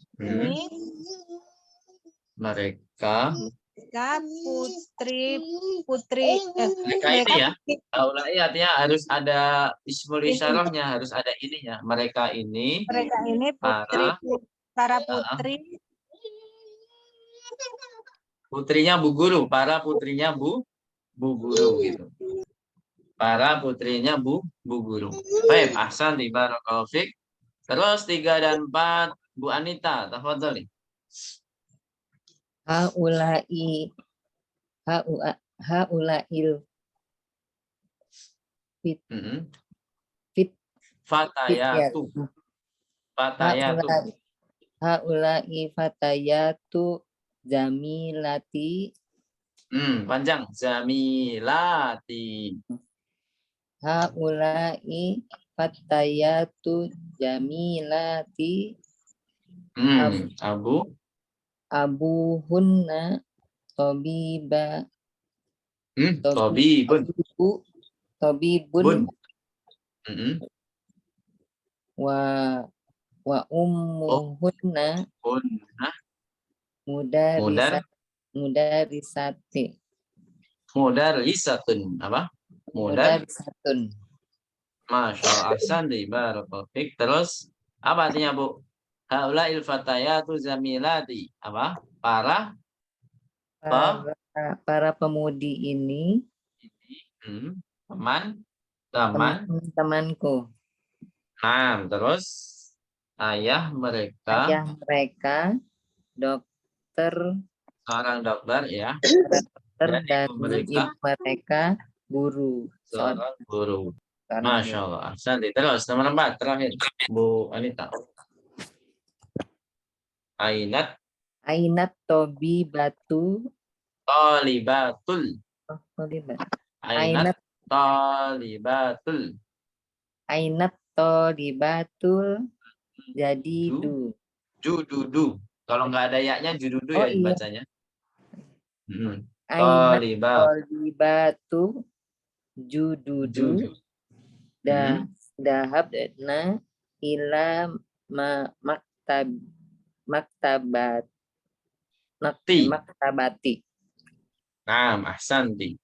mereka mereka ini ya. Haulai artinya harus ada ismul isyarahnya, harus ada ininya. Mereka ini para putri. Putrinya Bu Guru, para putrinya Bu Guru gitu. Para putrinya Bu Guru. Baik, ahsan barakallahu fik. Terus 3 dan 4 Bu Anita, tafadhali. Haulail Fatayatu. Haulai fatayatu jamilati Panjang. Zamilati. Haulai fatayatu jamilati Abu. abuhunna tobiba Tobibun. tobibun Bun. wa ummuhunna Bun. mudarisati Mudarisatun. Apa? mudarisatun. Masya Allah. Ahsandi. Barakallahu fiik. Terus, apa artinya, Bu? Haula'il fatayatu zamilati. Apa? Para Para pemudi ini teman. teman-temanku. Terus ayah mereka Ayah mereka dokter seorang dokter ya. dan ibu mereka ibu mereka guru. seorang guru. Seorang Masya Allah. Ahsandi. Terus nomor 4 terakhir, Bu Anita. Ainat tobi batu tolibatul. Ainat Tolibatul. tolibatul jadi Jududu. Kalau nggak ada yaknya jududu Oh ya iya. dibacanya. Ainat Tolibat. tolibatu jududu dahabna ila maktabati. Ahsanti.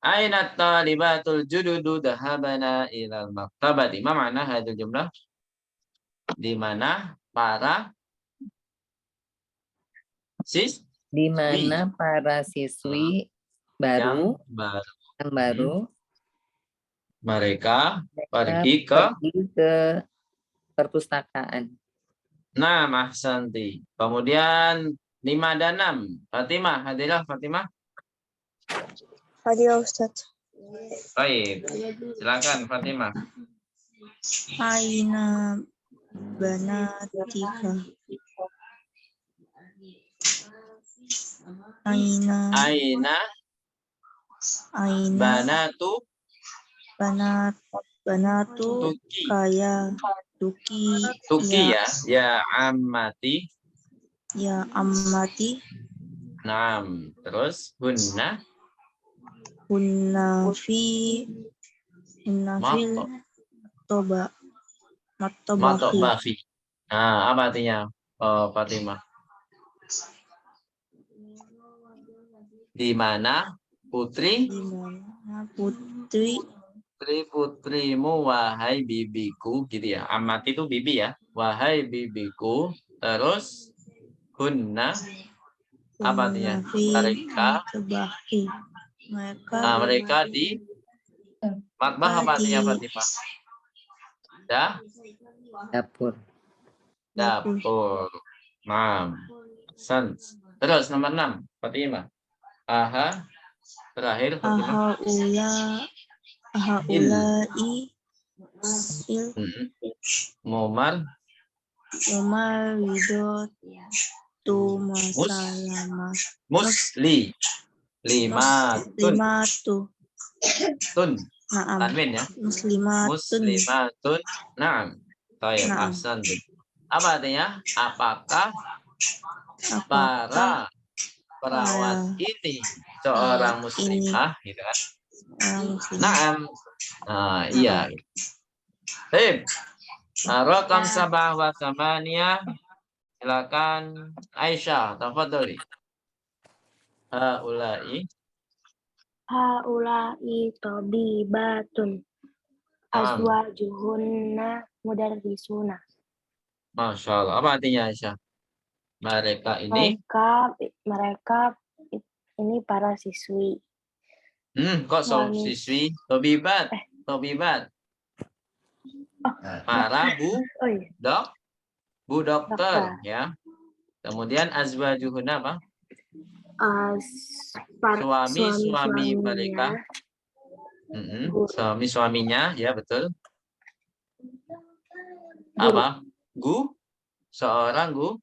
Aina talibatul jududu dahabana ilal maktabati. Ma makna hadil jumlah? Di mana para siswi baru yang baru mereka pergi ke perpustakaan. Ahsanti. Kemudian 5 dan 6. Fatimah, hadilah Fatimah. Hadir Ustaz. Baik. Silakan Fatimah. Aina banatika. Aina banatu tuki. kaya Tuki ya ammati. Ya ammati. Terus hunna fil matobakhi. Apa artinya Fatimah? Di mana putrimu wahai bibiku gitu ya. Amati itu bibi ya. Wahai bibiku. Terus hunna apa artinya? Mereka di matbah apa artinya Fatimah? Dapur. Terus nomor 6 Fatimah. Terakhir Fatimah. Ahaulai Umar widot masalama muslimatun tanwin ya. Muslimatun. Baik, ahsan. Apa artinya? Apakah para perawat ini seorang muslimah gitu kan? Iya. Baik. Rakam 7 wa 8. Silakan Aisyah, tafadhali. Haulai tobibatun azwajuhunna mudarrisuna. Masya Allah. Apa artinya Aisyah? Mereka ini para siswi. Kok siswi? Tobibat. Para bu dokter ya. Kemudian azwajuhunna apa? Suami mereka. Suami-suaminya ya betul. Apa? Seorang guru.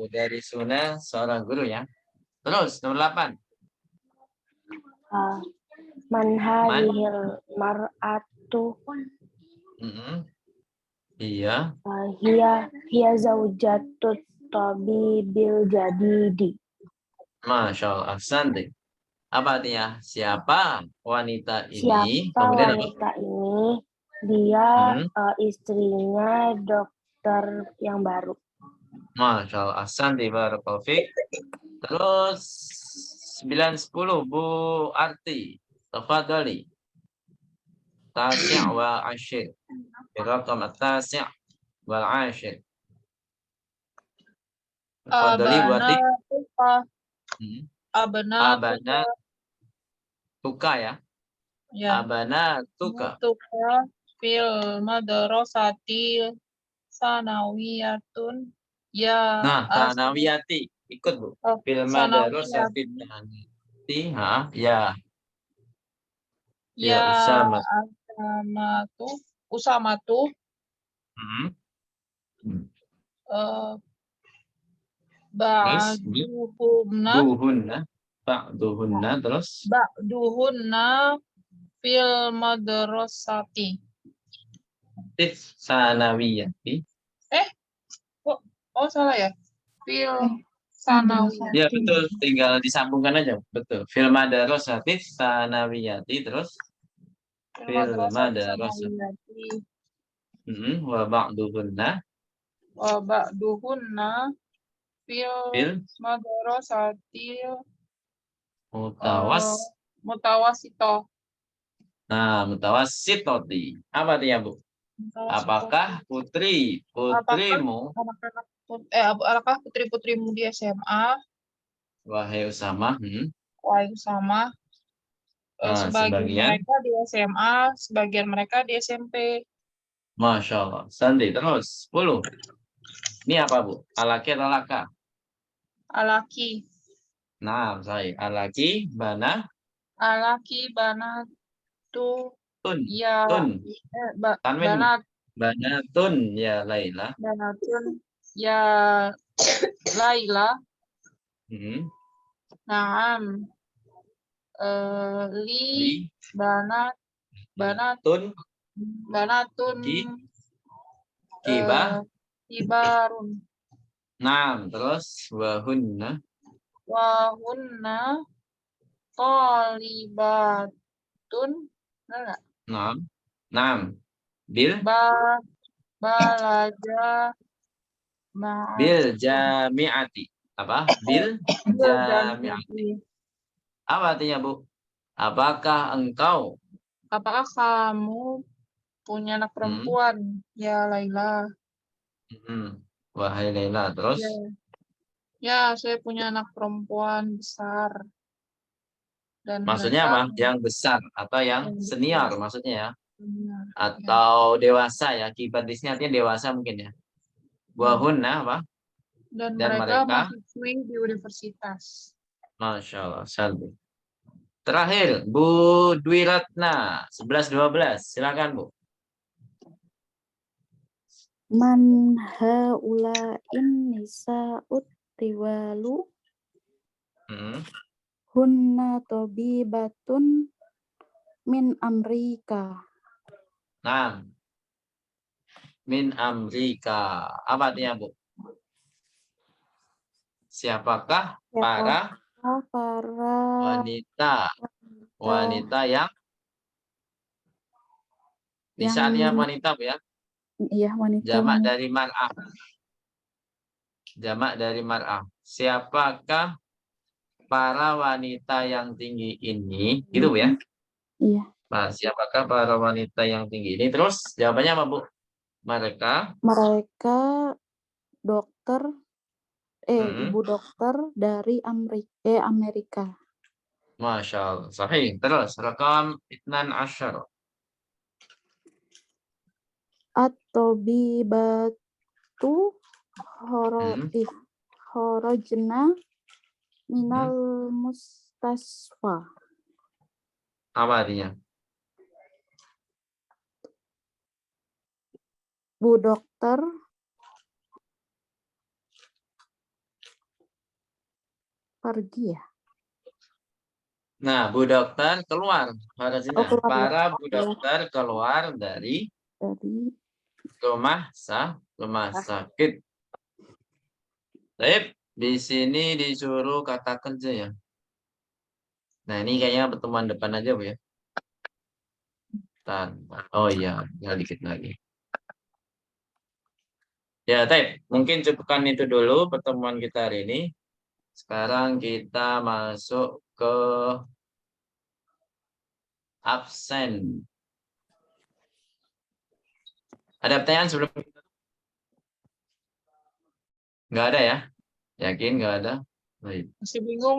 Dari sunnah seorang guru ya. Terus nomor 8. Man hadhil mar'atu Iya. hiya zaujatut tabibil jadidi. Masya Allah. Ahsanti. Apa artinya? Siapa wanita ini? Siapa Kemudian apa? wanita ini? Dia istrinya dokter yang baru. Masya Allah. Ahsanti. Barakallahu fiik. Terus 9-10 Bu Arti. Tafadhali. Tasi' wa ashir. Raqam at-tasi' wal ashir. Tafadhali Bu Arti. Abana tuka ya. Abana tuka. Fil madrasati sanawiyatun ya Nah, tanawiyati. Ikut Bu. Fil madrasati tanawiyati. Ya. Ya, Usama. Usamatu Ba'duhunna terus ba'duhunna fil madrasati. sanawiyati. Oh salah ya? Fil sanawiyati. Ya betul, tinggal disambungkan aja. Betul. Fil madrasati sanawiyati terus fil madrasati. Wa ba'duhunna fil madrasati mutawas. mutawasito. Nah, mutawassitoti. Apa artinya, Bu? Apakah putrimu Apakah putri-putrimu di SMA? wahai Usama? Wahai Usama, sebagian Sebagian. mereka di SMA, sebagian mereka di SMP. Masya Allah. Sandi terus 10. Ini apa, Bu? Alaki atau laka? Alaki. Nah, saya alaki bana Banatu tun. ya Tun. Tanwin. Banatun ya Laila. Banatun ya Laila. Naam. Li banatun kibarun. Nah, terus wahunna Tholibatun. Nah, bil jami'ati. Apa? Bil jami'ati. Apa artinya, Bu? Apakah kamu punya anak perempuan? Ya Laila. Wahai Laila, terus? Ya, saya punya anak perempuan besar. Dan maksudnya mereka, apa? Yang besar atau yang senior maksudnya ya? Atau ya. dewasa ya? Kibatisnya artinya dewasa mungkin ya? Wahunna apa? Dan mereka mahasiswi di universitas. Masya Allah, salbu. Terakhir, Bu Dwi Ratna, 11-12. Silakan, Bu. Man haula'in nisa'ut tiwalu hunna tabibatun min Amerika. Nah, min Amerika. Apa artinya, Bu? Siapakah para wanita yang misalnya wanita, Bu ya? Iya, wanita. Jamak dari mar'ah. Jamak dari mar'ah. Siapakah para wanita yang tinggi ini? Gitu, Bu ya? Iya. Nah, siapakah para wanita yang tinggi ini? Terus jawabannya apa, Bu? Mereka dokter ibu dokter dari Amerika. Masya Allah. Sahih. Terus rekam 12. At-tabibatu horojna minal mustasfa. Apa artinya? Bu dokter Pergi ya? Nah, Bu Dokter keluar. Oh, keluar ya. Para Bu Oke. Dokter keluar dari Dari rumah sakit. Baik, di sini disuruh kata kerja ya. Nah, ini kayaknya pertemuan depan aja, Bu ya. Oh iya, tinggal dikit lagi. Ya, Tep, mungkin cukupkan itu dulu pertemuan kita hari ini. Sekarang kita masuk ke absen. Ada pertanyaan sebelum? Nggak ada ya? Yakin nggak ada? Baik. Masih bingung.